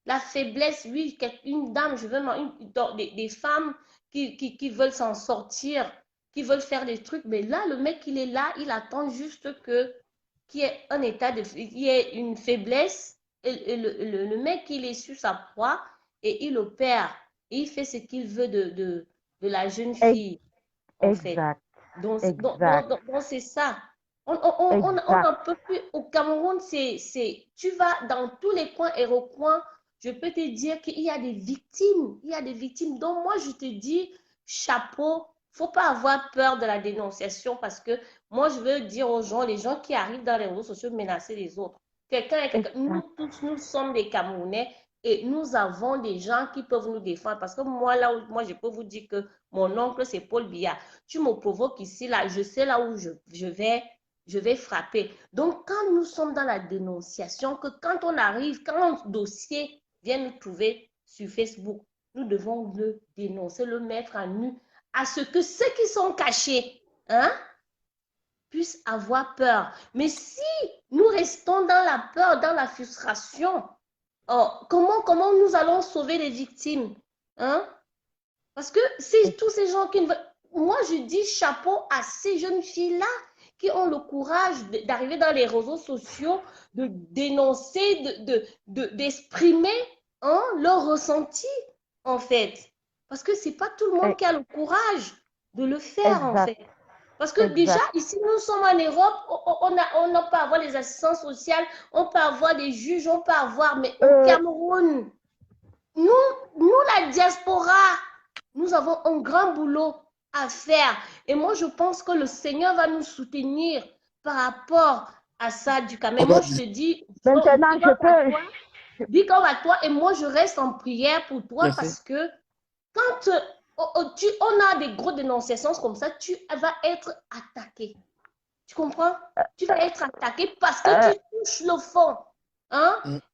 la faiblesse. Oui, une dame, je veux des femmes qui veulent s'en sortir, qui veulent faire des trucs, mais là, le mec, il est là, il attend juste qu'il y ait un état il y ait une faiblesse. Et le mec, il est sur sa proie et il opère. Et il fait ce qu'il veut de la jeune fille, en fait. Donc c'est ça. On n'en peut plus. Au Cameroun, tu vas dans tous les coins et recoins, je peux te dire qu'il y a des victimes. Il y a des victimes. Donc moi, je te dis, chapeau, il ne faut pas avoir peur de la dénonciation parce que moi, je veux dire aux gens, les gens qui arrivent dans les réseaux sociaux, menacer les autres. Nous tous, nous sommes des Camerounais et nous avons des gens qui peuvent nous défendre. Parce que moi, je peux vous dire que mon oncle, c'est Paul Biya. Tu me provoques ici, là, je sais là où je vais frapper. Donc, quand nous sommes dans la dénonciation, que quand on arrive, quand un dossier vient nous trouver sur Facebook, nous devons le dénoncer, le mettre en nu, à ce que ceux qui sont cachés, puissent avoir peur. Mais si nous restons dans la peur, dans la frustration, comment nous allons sauver les victimes? Parce que c'est tous ces gens qui ne veulent... Moi, je dis chapeau à ces jeunes filles-là qui ont le courage d'arriver dans les réseaux sociaux, de dénoncer, d'exprimer leur ressenti, en fait. Parce que ce n'est pas tout le monde qui a le courage de le faire, en fait. Parce que déjà, ici, nous sommes en Europe, on peut avoir les assistants sociaux, on peut avoir des juges, on peut avoir... Mais au Cameroun, nous, la diaspora, nous avons un grand boulot à faire. Et moi, je pense que le Seigneur va nous soutenir par rapport à ça du Cameroun. Moi, je te dis... Maintenant, dis comme à toi, et moi, je reste en prière pour toi. Merci. Parce que quand... on a des grosses dénonciations comme ça, tu vas être attaqué. Tu comprends? Tu vas être attaqué parce que tu touches le fond.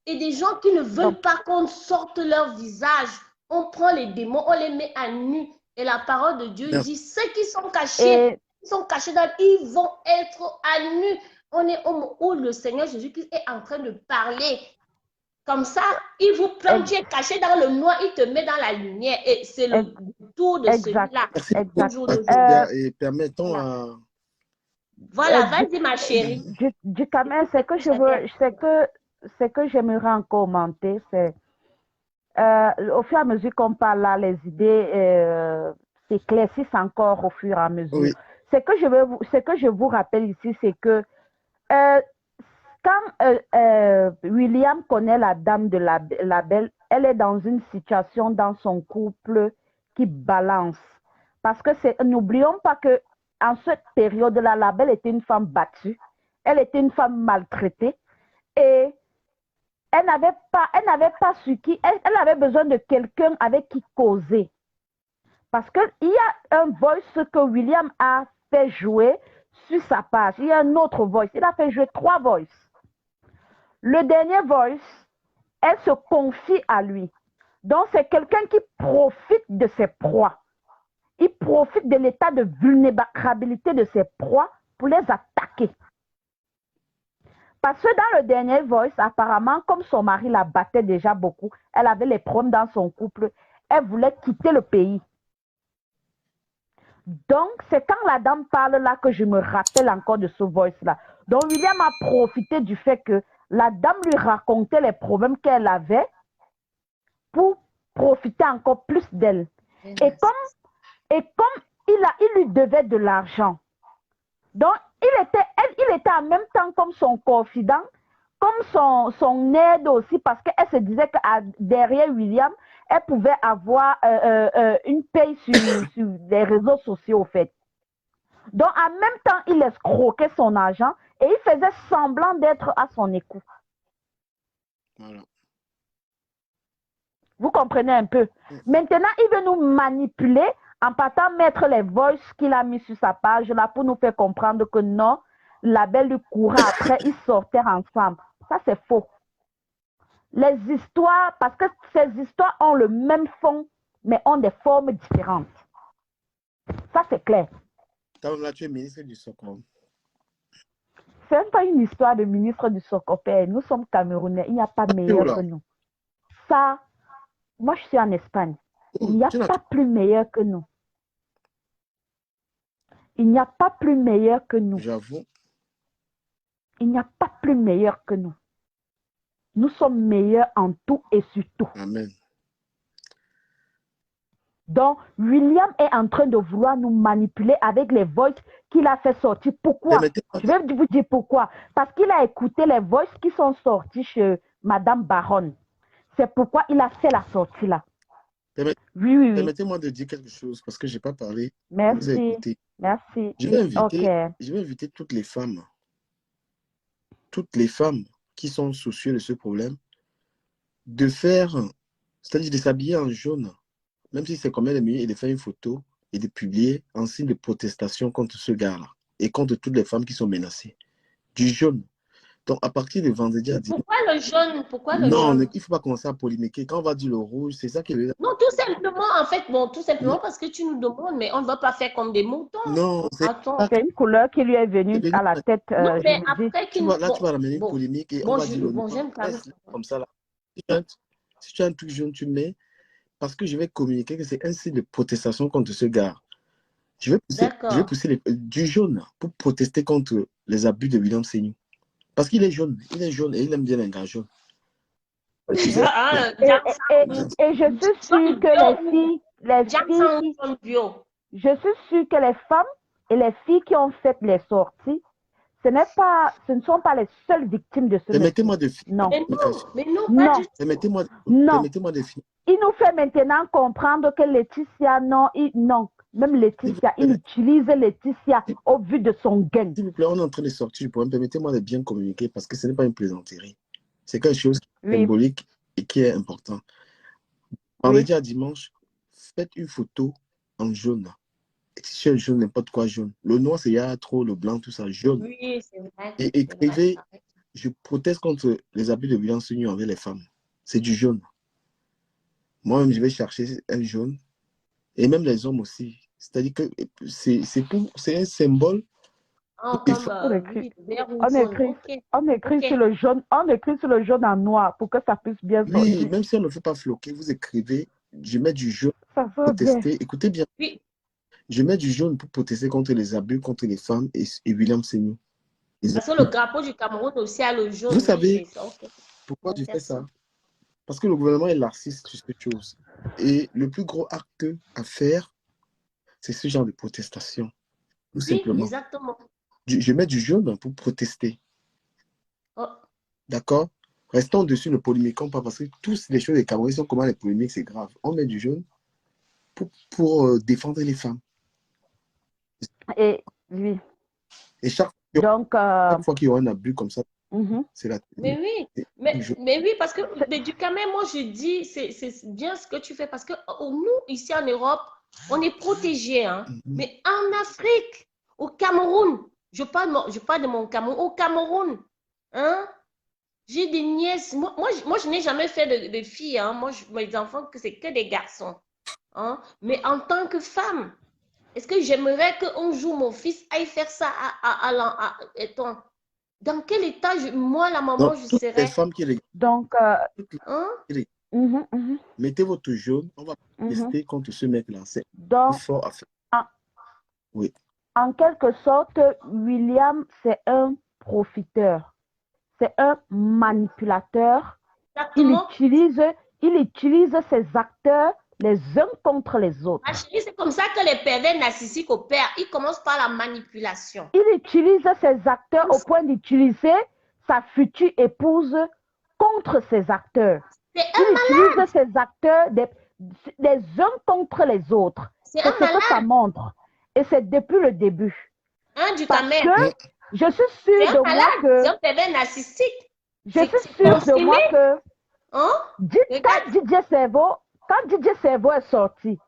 Et des gens qui ne veulent pas qu'on sorte leur visage, on prend les démons, on les met à nu. Et la parole de Dieu dit, ceux qui sont cachés, ils vont être à nu. On est où le Seigneur Jésus-Christ est en train de parler. Comme ça, il vous plonge, tu es caché dans le noir, il te met dans la lumière. Et c'est le tour de celui-là. Et permettons à... Voilà, vas-y ma chérie. Du Cameroun, ce que j'aimerais en commenter, c'est au fur et à mesure qu'on parle là, les idées s'éclaircissent encore au fur et à mesure. Oui. Ce que je vous rappelle ici, c'est que quand William connaît la dame de la belle, elle est dans une situation dans son couple qui balance. Parce que n'oublions pas que en cette période-là, la belle était une femme battue, elle était une femme maltraitée et elle n'avait pas su qui, elle avait besoin de quelqu'un avec qui causer. Parce qu'il y a un voice que William a fait jouer sur sa page. Il y a un autre voice. Il a fait jouer 3 voices. Le dernier voice, elle se confie à lui. Donc, c'est quelqu'un qui profite de ses proies. Il profite de l'état de vulnérabilité de ses proies pour les attaquer. Parce que dans le dernier voice, apparemment, comme son mari la battait déjà beaucoup, elle avait les problèmes dans son couple, elle voulait quitter le pays. Donc, c'est quand la dame parle là que je me rappelle encore de ce voice-là. Donc, William a profité du fait que la dame lui racontait les problèmes qu'elle avait pour profiter encore plus d'elle. Et comme il lui devait de l'argent, donc il était en même temps comme son confident, comme son aide aussi, parce qu'elle se disait que derrière William, elle pouvait avoir une paye sur les réseaux sociaux, au fait. Donc, en même temps, il escroquait son argent et il faisait semblant d'être à son écoute. Voilà. Vous comprenez un peu? Maintenant, il veut nous manipuler en partant mettre les voices qu'il a mis sur sa page là pour nous faire comprendre que non, la belle lui courait après, ils sortaient ensemble. Ça, c'est faux. les histoires, parce que ces histoires ont le même fond, mais ont des formes différentes. Ça, c'est clair. Là, tu es ministre du Socom. Ce n'est pas une histoire de ministre du Socopé. Nous sommes Camerounais. Il n'y a pas meilleur que nous. Ça, moi, je suis en Espagne. Il n'y a pas plus meilleur que nous. Il n'y a pas plus meilleur que nous. J'avoue. Il n'y a pas plus meilleur que nous. Nous sommes meilleurs en tout et sur tout. Amen. Donc, William est en train de vouloir nous manipuler avec les voices qu'il a fait sortir. Pourquoi? Je vais vous dire pourquoi. Parce qu'il a écouté les voices qui sont sorties chez Madame Baronne. C'est pourquoi il a fait la sortie là. Oui. Permettez-moi de dire quelque chose parce que je n'ai pas parlé. Merci. Merci. Je vais inviter toutes les femmes qui sont soucieuses de ce problème de faire, c'est-à-dire de s'habiller en jaune. Même si c'est combien de minutes, et de faire une photo et de publier en signe de protestation contre ce gars-là et contre toutes les femmes qui sont menacées. Du jaune. Donc, à partir de vendredi à dimanche. Pourquoi le jaune? Non, il ne faut pas commencer à polémiquer. Quand on va dire le rouge, c'est ça qui est. Non, tout simplement, en fait, tout simplement parce que tu nous demandes, mais on ne va pas faire comme des moutons. Non, c'est une couleur qui lui est venue à la tête. Non, mais après tu vas ramener une polémique et on va dire le rouge. J'aime pas comme ça là. Si tu as un truc jaune, tu mets. Parce que je vais communiquer que c'est un signe de protestation contre ce gars. Je vais pousser du jaune pour protester contre les abus de William Senior. Parce qu'il est jaune. Il est jaune et il aime bien les gars jaunes. Et je suis sûre que les femmes et les filles qui ont fait les sorties, ce ne sont pas les seules victimes de ce monsieur. Permettez-moi de finir. Non. Mais non. Permettez-moi de finir. Il nous fait maintenant comprendre que Laetitia, non. Même Laetitia, il utilise Laetitia au vu de son gain. S'il vous plaît, on est en train de sortir du problème. Permettez-moi de bien communiquer parce que ce n'est pas une plaisanterie. C'est quelque chose qui est symbolique et qui est important. Vendredi à dimanche, faites une photo en jaune. T-shirt jaune, n'importe quoi jaune. Le noir, c'est trop, le blanc, tout ça, jaune. Oui, c'est vrai. Et écrivez, je proteste contre les abus de violence sexuelle envers les femmes. C'est du jaune. Moi-même, je vais chercher un jaune. Et même les hommes aussi. C'est-à-dire que c'est un symbole. On écrit sur le jaune, en noir pour que ça puisse bien sortir. Oui, même si on ne fait pas floquer, vous écrivez, je mets du jaune pour protester. Écoutez bien. Oui. Je mets du jaune pour protester contre les abus, contre les femmes et William Senior. Parce que le drapeau du Cameroun aussi a le jaune. Vous savez pourquoi je fais ça? Parce que le gouvernement est laxiste sur cette chose. Et le plus gros acte à faire, c'est ce genre de protestation. Tout simplement. Exactement. Je mets du jaune pour protester. Oh. D'accord? Restons dessus, ne polémiquons pas, parce que tous les choses des Camerounais sont comment les polémiques, c'est grave. On met du jaune pour défendre les femmes. Et oui. Et chaque fois qu'il y aura un abus comme ça, c'est la. Mais oui, parce que du Cameroun, moi je dis, c'est bien ce que tu fais, parce que nous, ici en Europe, on est protégés. Hein. Mais en Afrique, au Cameroun, je parle de mon Cameroun, au Cameroun, hein, j'ai des nièces. Moi je n'ai jamais fait de filles. Hein. Moi, mes enfants, c'est que des garçons. Hein. Mais en tant que femme, est-ce que j'aimerais qu'un jour mon fils aille faire ça dans quel état, moi, la maman, je serais? Les femmes qui les... Donc, mettez votre jaune, on va tester contre ce mec-là. C'est fort à faire. Oui. En quelque sorte, William, c'est un profiteur. C'est un manipulateur. Exactement. Il utilise ses acteurs les uns contre les autres. Ma chérie, c'est comme ça que les pervers narcissiques opèrent. Ils commencent par la manipulation. Il utilise ses acteurs au point d'utiliser sa future épouse contre ses acteurs. Il utilise ses acteurs les uns contre les autres. C'est ce que ça montre. Et c'est depuis le début. Parce que je suis sûre de moi que... C'est un pervers narcissique. Je suis sûre de moi que... Quand DJ Servo est sorti,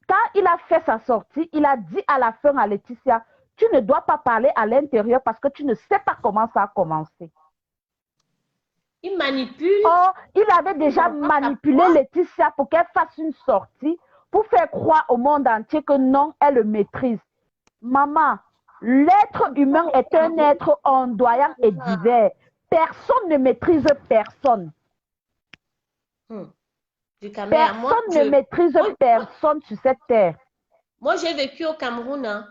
quand il a fait sa sortie, il a dit à la fin à Laetitia, tu ne dois pas parler à l'intérieur parce que tu ne sais pas comment ça a commencé. Il manipule. Oh, il avait déjà manipulé Laetitia pour qu'elle fasse une sortie, pour faire croire au monde entier que non, elle le maîtrise. Maman, l'être humain est un être ondoyant et divers. Personne ne maîtrise personne. Personne ne maîtrise personne sur cette terre. Moi, j'ai vécu au Cameroun. Hein.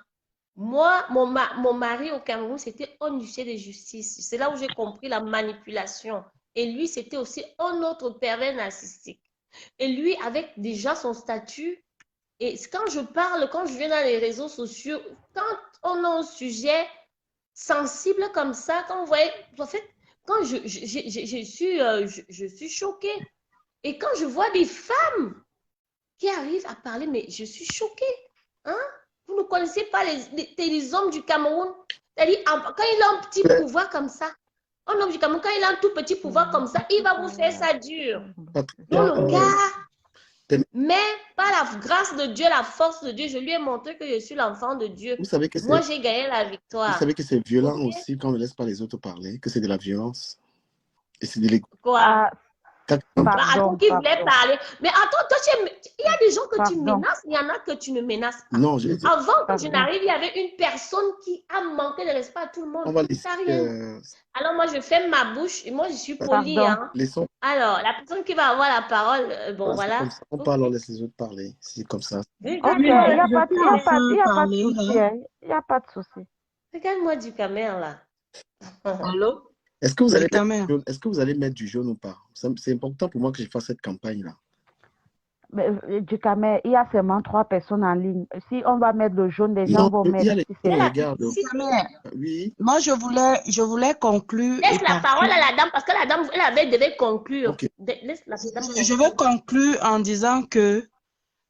Moi, mon mari au Cameroun, c'était un huissier de justice. C'est là où j'ai compris la manipulation. Et lui, c'était aussi un autre pervers narcissique. Et lui, avec déjà son statut, et quand je parle, quand je viens dans les réseaux sociaux, quand on a un sujet sensible comme ça, quand vous voyez, en fait, quand je suis choquée. Et quand je vois des femmes qui arrivent à parler, mais je suis choquée. Hein? Vous ne connaissez pas les hommes du Cameroun. C'est-à-dire, quand il a un petit pouvoir comme ça, un homme du Cameroun, quand il a un tout petit pouvoir comme ça, il va vous faire ça dur. Donc le gars, mais par la grâce de Dieu, la force de Dieu, je lui ai montré que je suis l'enfant de Dieu. Vous savez que moi, j'ai gagné la victoire. Vous savez que c'est violent aussi quand on ne laisse pas les autres parler, que c'est de la violence. Et c'est de l'égoïsme. Quoi? Attends, qui voulait parler. Mais attends, toi, il y a des gens que tu menaces, il y en a que tu ne menaces pas. Non, avant que je n'arrive, il y avait une personne qui a manqué de respect à tout le monde. On va laisser, alors, moi, je ferme ma bouche et moi, je suis polie. Hein. Alors, la personne qui va avoir la parole, bon, voilà. On parle, on laisse les autres parler. C'est comme ça. Il n'y a pas de souci. Il n'y a pas de souci. Regarde-moi du caméra, là. Allô? Est-ce que vous allez mettre du jaune ou pas? C'est important pour moi que je fasse cette campagne-là. Du Camer, il y a seulement 3 personnes en ligne. Si on va mettre le jaune, les gens vont mettre. Oui. Moi, je voulais conclure. Laisse la parole à la dame parce que la dame, elle devait conclure. Okay. Laisse la dame je veux conclure en disant que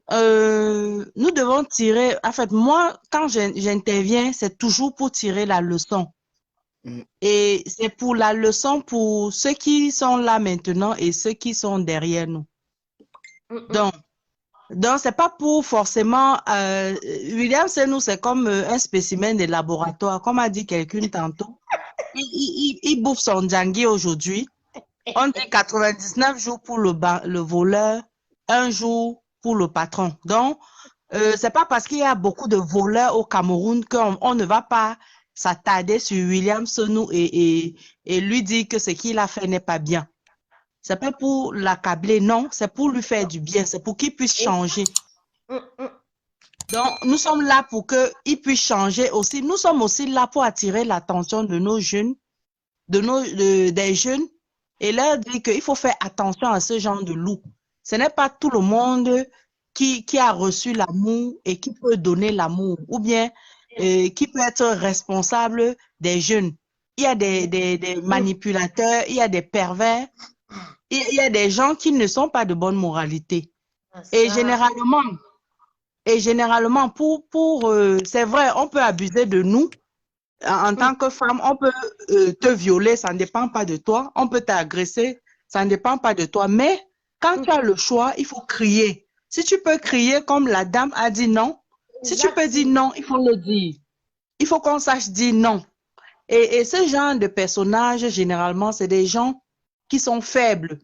nous devons tirer. En fait, moi, quand j'interviens, c'est toujours pour tirer la leçon. Et c'est pour la leçon pour ceux qui sont là maintenant et ceux qui sont derrière nous. Donc c'est pas pour forcément William Senou, c'est comme un spécimen de laboratoire, comme a dit quelqu'un tantôt. Il bouffe son djangui aujourd'hui. On dit 99 jours pour le voleur, 1 jour pour le patron. Donc c'est pas parce qu'il y a beaucoup de voleurs au Cameroun qu'on ne va pas s'attarder sur William Senou et lui dire que ce qu'il a fait n'est pas bien. C'est pas pour l'accabler, non, c'est pour lui faire du bien, c'est pour qu'il puisse changer. Donc, nous sommes là pour qu'il puisse changer aussi. Nous sommes aussi là pour attirer l'attention de nos jeunes, des jeunes, et leur dire qu'il faut faire attention à ce genre de loup. Ce n'est pas tout le monde qui a reçu l'amour et qui peut donner l'amour, ou bien qui peut être responsable des jeunes. Il y a des manipulateurs, il y a des pervers, il y a des gens qui ne sont pas de bonne moralité. Et généralement, pour c'est vrai, on peut abuser de nous. En tant que femme, on peut te violer, ça ne dépend pas de toi. On peut t'agresser, ça ne dépend pas de toi. Mais quand tu as le choix, il faut crier. Si tu peux crier comme la dame a dit non, si tu peux dire non, il faut le dire. Il faut qu'on sache dire non. Et ce genre de personnages, généralement, c'est des gens qui sont faibles.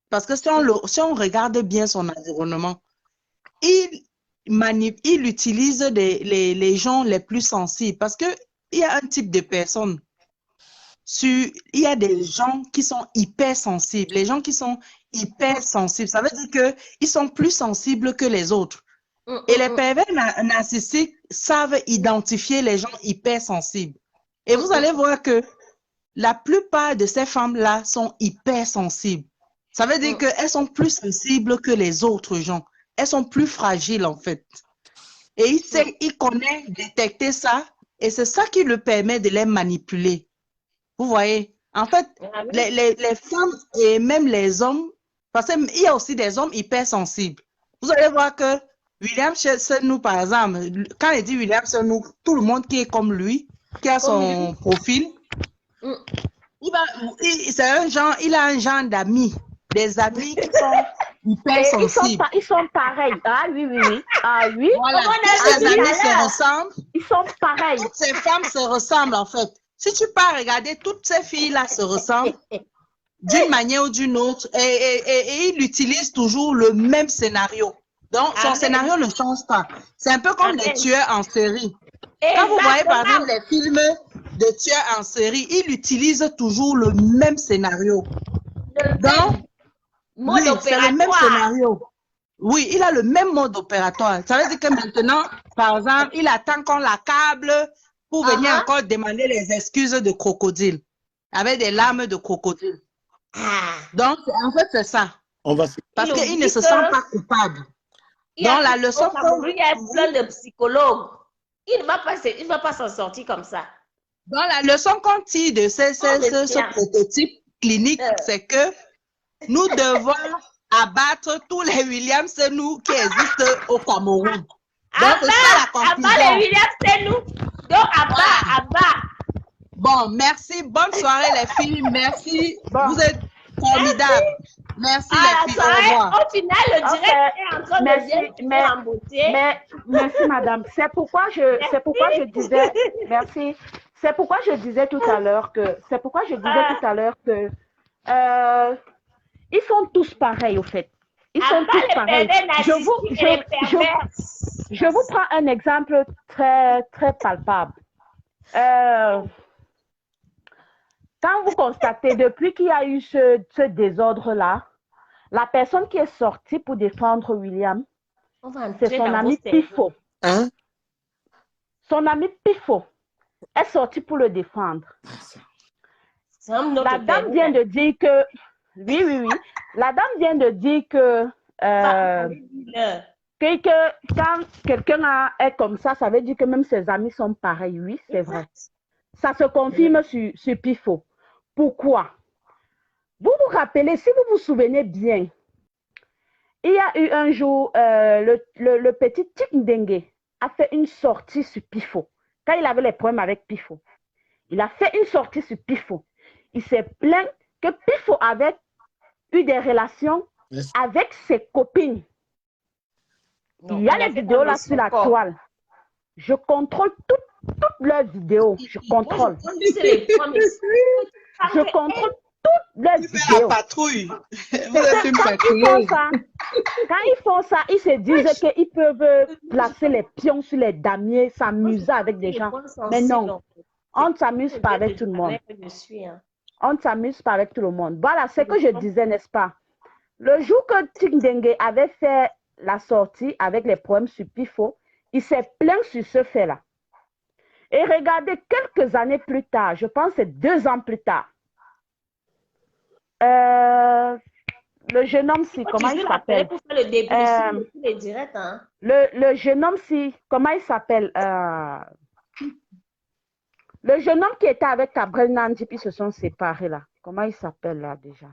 Parce que si on regarde bien son environnement, il utilise les gens les plus sensibles. Parce qu'il y a un type de personnes. Il y a des gens qui sont hypersensibles. Les gens qui sont hypersensibles, ça veut dire qu'ils sont plus sensibles que les autres. Et les pervers narcissiques savent identifier les gens hypersensibles. Et vous allez voir que la plupart de ces femmes-là sont hypersensibles. Ça veut dire qu'elles sont plus sensibles que les autres gens. Elles sont plus fragiles, en fait. Et il connaît détecter ça, et c'est ça qui lui permet de les manipuler. Vous voyez? En fait, les femmes et même les hommes, parce qu'il y a aussi des hommes hypersensibles. Vous allez voir que William Senou, par exemple, quand il dit William Senou, tout le monde qui est comme lui, qui a son profil, c'est un genre, il a un genre d'amis, des amis qui sont hyper sensibles. Ils sont pareils. Ah oui. Ah oui. Voilà. Les amis se ressemblent. Ils sont pareils. Toutes ces femmes se ressemblent en fait. Si tu pars regarder, toutes ces filles-là se ressemblent. d'une manière ou d'une autre, et il utilise toujours le même scénario. Donc, son scénario ne change pas. C'est un peu comme les tueurs en série. Quand vous voyez par exemple les films de tueurs en série, il utilise toujours le même scénario. Donc, oui, c'est le même scénario. Oui, il a le même mode opératoire. Ça veut dire que maintenant, par exemple, il attend qu'on l'accable pour venir encore demander les excuses de crocodile, avec des larmes de crocodile. Donc, en fait, c'est ça. Parce qu'il ne se sent pas coupable. Donc, la leçon... Il y a plein de psychologues. Il ne va pas s'en sortir comme ça. Donc, la leçon qu'on tire de ce prototype clinique, c'est que nous devons abattre tous les Williams nous qui existent au Cameroun. Donc, c'est ça la conclusion. Abat les Williams nous. Donc, abat. Bon, merci. Bonne soirée, les filles. Merci. Vous êtes formidables. Merci, les filles. Au revoir. Au final, le direct est en train de bien en beauté. Merci, madame. C'est pourquoi je disais, merci. C'est pourquoi je disais tout à l'heure que, ils sont tous pareils, au fait. Ils sont tous pareils. Je vous prends un exemple très, très palpable. Quand vous constatez, depuis qu'il y a eu ce désordre-là, la personne qui est sortie pour défendre William, c'est son ami Pifo. Hein? Son ami Pifo est sorti pour le défendre. La dame vient de dire que... Oui. La dame vient de dire que quand quelqu'un est comme ça veut dire que même ses amis sont pareils. Oui, c'est vrai. Ça se confirme sur Pifo. Pourquoi? Vous vous rappelez, si vous vous souvenez bien, il y a eu un jour, le petit Tchik a fait une sortie sur Pifo. Quand il avait les problèmes avec Pifo, il a fait une sortie sur Pifo. Il s'est plaint que Pifo avait eu des relations avec ses copines. Il y a les vidéos là sur la toile. Je contrôle toutes leurs vidéos. Je contrôle. Je contrôle toutes leurs vidéos. Patrouille. Quand ils font ça, ils se disent qu'ils peuvent placer les pions sur les damiers, s'amuser avec des gens. Mais non, on ne s'amuse pas avec tout le monde. On ne s'amuse pas avec tout le monde. Voilà, c'est ce que je disais, n'est-ce pas? Le jour que Tchik avait fait la sortie avec les problèmes sur Pifo, il s'est plaint sur ce fait-là. Et regardez, quelques années plus tard, je pense que c'est 2 ans plus tard, le jeune homme, comment il s'appelle? Le jeune homme, comment il s'appelle? Le jeune homme qui était avec Cabrel Nandi, puis ils se sont séparés là. Comment il s'appelle là déjà?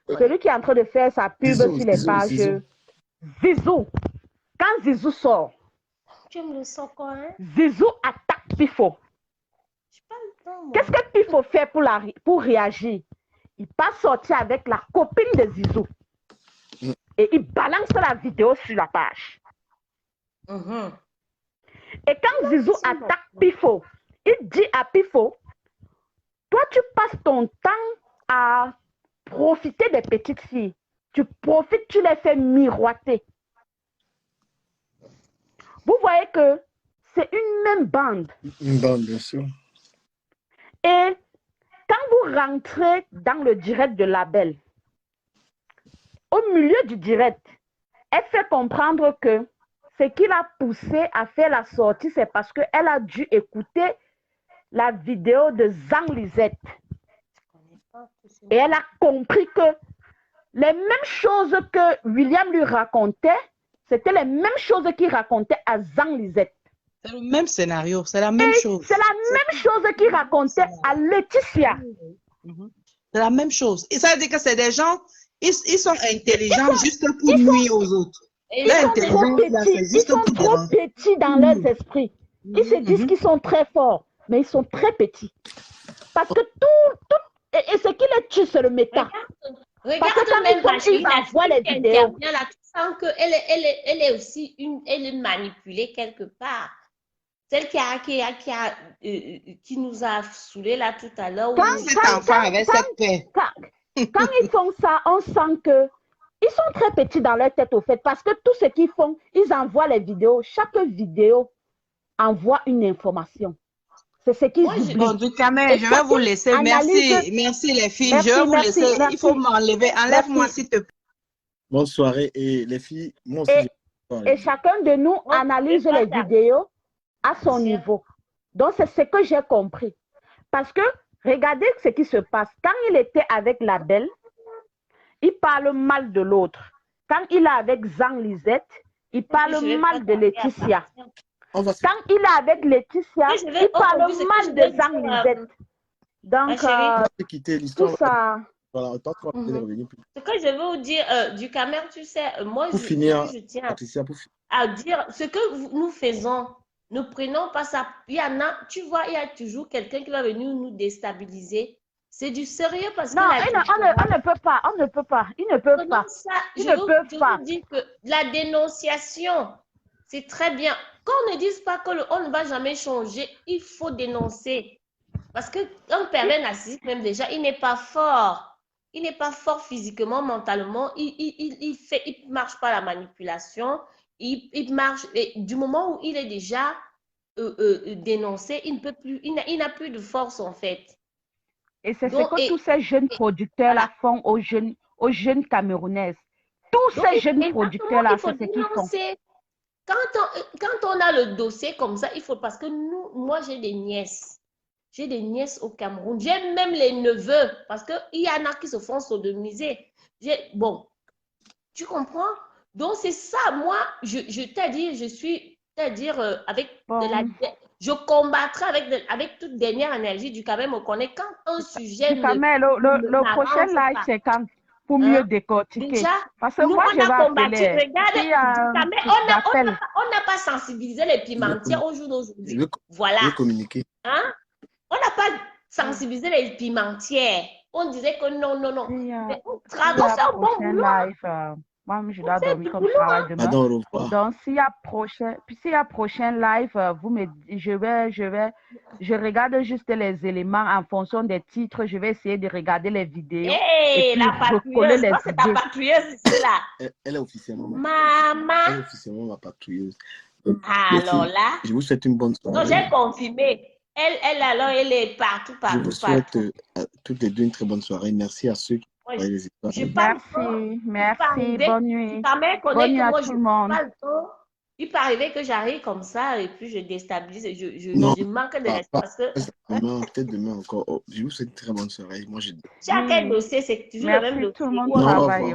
Celui qui est en train de faire sa pub sur les pages. Zizou. Quand Zizou sort, Zizou attaque Pifo. Qu'est-ce que Pifo fait pour réagir? Il passe sortir avec la copine de Zizou. Et il balance la vidéo sur la page. Et quand Zizou attaque Pifo, il dit à Pifo, toi tu passes ton temps à profiter des petites filles. Tu profites, tu les fais miroiter. Vous voyez que c'est une même bande. Une bande, bien sûr. Et quand vous rentrez dans le direct de Label, au milieu du direct, elle fait comprendre que ce qui l'a poussé à faire la sortie, c'est parce qu'elle a dû écouter la vidéo de Zhang Lisette. Et elle a compris que les mêmes choses que William lui racontait, c'était les mêmes choses qu'il racontait à Zhang Lisette. C'est le même scénario, c'est la même chose. C'est la même chose qu'il racontait à Laetitia. C'est la même chose. Et ça veut dire que c'est des gens, ils sont intelligents juste pour nuire aux autres. Ils sont trop petits dans leurs esprits. Ils se disent qu'ils sont très forts, mais ils sont très petits. Parce que et ce qui les tue, c'est le méta. Regarde même Rachid, les vidéos. Là, tu sens qu'elle est aussi elle est manipulée quelque part. Celle qui nous a saoulés là tout à l'heure. Quand cet enfant avait cette paix, Quand ils font ça, on sent que ils sont très petits dans leur tête au fait, parce que tout ce qu'ils font, ils envoient les vidéos. Chaque vidéo envoie une information. C'est ce qu'ils oublient. Bon, du Camer, je vais vous laisser. Merci, merci les filles. Merci, je vais vous merci, laisser. merci. Il faut m'enlever. Enlève-moi s'il te plaît. Bonne soirée. Et les filles, moi aussi. Et chacun de nous analyse les vidéos à son niveau. Donc, c'est ce que j'ai compris. Parce que, regardez ce qui se passe. Quand il était avec la belle, il parle mal de l'autre. Quand il est avec Zang Lisette, il parle mal de Laetitia. Quand il est avec Laetitia, il parle mal de Zang Lisette. Donc, tout ça... Voilà, ce que je veux vous dire, du Camer, tu sais, moi, je tiens à dire ce que nous faisons. Ne prenons pas ça. Il y en a, tu vois, il y a toujours quelqu'un qui va venir nous déstabiliser. C'est du sérieux parce que... Non, on ne peut pas, on ne peut pas, ils ne peuvent pas. Ils ne peuvent pas. Je vous dis que la dénonciation, c'est très bien. Qu'on ne dise pas qu'on ne va jamais changer, il faut dénoncer. Parce qu'un pervers narcissique, même déjà, il n'est pas fort. Il n'est pas fort physiquement, mentalement. Il marche par la manipulation. Il marche. Et du moment où il est déjà dénoncé, il ne peut plus. Il n'a plus de force en fait. Et c'est ce que tous ces jeunes producteurs-là font aux jeunes Camerounaises. Tous ces jeunes producteurs-là, c'est ce qu'ils font. Quand on a le dossier comme ça, il faut, parce que moi j'ai des nièces. J'ai des nièces au Cameroun. J'ai même les neveux, parce qu'il y en a qui se font sodomiser. Bon, tu comprends? Donc, c'est ça. Moi, je t'ai dit, je suis, c'est-à-dire, avec de la... Je combattrai avec toute dernière énergie du Cameroun. On connaît quand un sujet... Du Cameroun, le prochain live, c'est quand? Pour mieux décortiquer. Déjà, parce que moi, je vais combattu. appeler. Regarde, on n'a pas sensibilisé les pimentiers au jour d'aujourd'hui. Voilà. Hein? On n'a pas sensibilisé les pimentières. On disait que non. Mais on travaille, c'est un bon boulot. Moi, je dois dormir comme je travaille demain. Donc, s'il y a prochain live, je regarde juste les éléments en fonction des titres. Je vais essayer de regarder les vidéos. Hey, la patrouilleuse, c'est ta patrouilleuse ici, là. Elle est officiellement ma patrouilleuse. Alors là, je vous souhaite une bonne soirée. Non, j'ai confirmé. Elle est partout. Je vous souhaite toutes les deux une très bonne soirée. Merci à ceux qui ont les étoiles. Merci, bonne nuit. Bonne nuit à tout le monde. Il peut arriver que j'arrive comme ça et puis je déstabilise. Je manque de respect parce que... Peut-être demain encore. Oh, je vous souhaite une très bonne soirée. Chaque dossier, c'est toujours le même dossier. Tout le monde travaille.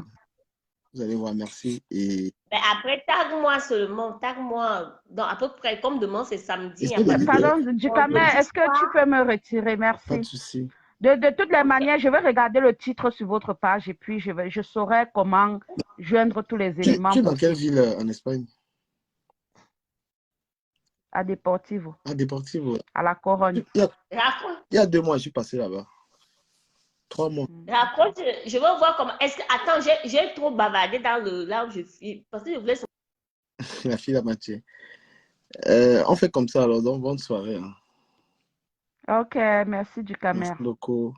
Vous allez voir, merci. Et... Mais après, tag-moi seulement, à peu près comme demain, c'est samedi. Pardon, Ducamer, est-ce que tu peux me retirer? Merci. Pas de souci. De toutes les manières, je vais regarder le titre sur votre page et puis je saurai comment joindre tous les éléments. Tu es dans quelle ville en Espagne? À Deportivo. À Deportivo. À la Corogne. Il y a 2 mois, je suis passé là-bas. 3 mois. Raconte, je veux voir comment. Attends, j'ai trop bavardé dans là où je suis. Parce que je voulais. La fille la moitié. On fait comme ça alors, donc bonne soirée. Hein. Ok, merci Ducamer. Merci beaucoup.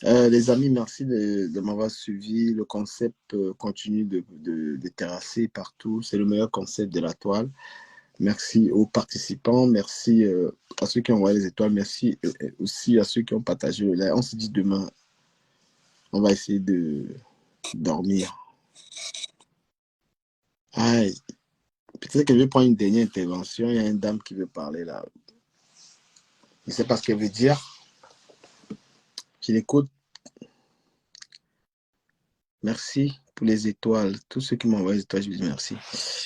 Les amis, merci de m'avoir suivi. Le concept continue de terrasser partout. C'est le meilleur concept de la toile. Merci aux participants. Merci à ceux qui ont envoyé les étoiles. Merci aussi à ceux qui ont partagé le live. On se dit demain. On va essayer de dormir. Peut-être que je vais prendre une dernière intervention. Il y a une dame qui veut parler là. Je ne sais pas ce qu'elle veut dire. Je l'écoute. Merci pour les étoiles. Tous ceux qui m'ont envoyé les étoiles, je vous dis merci.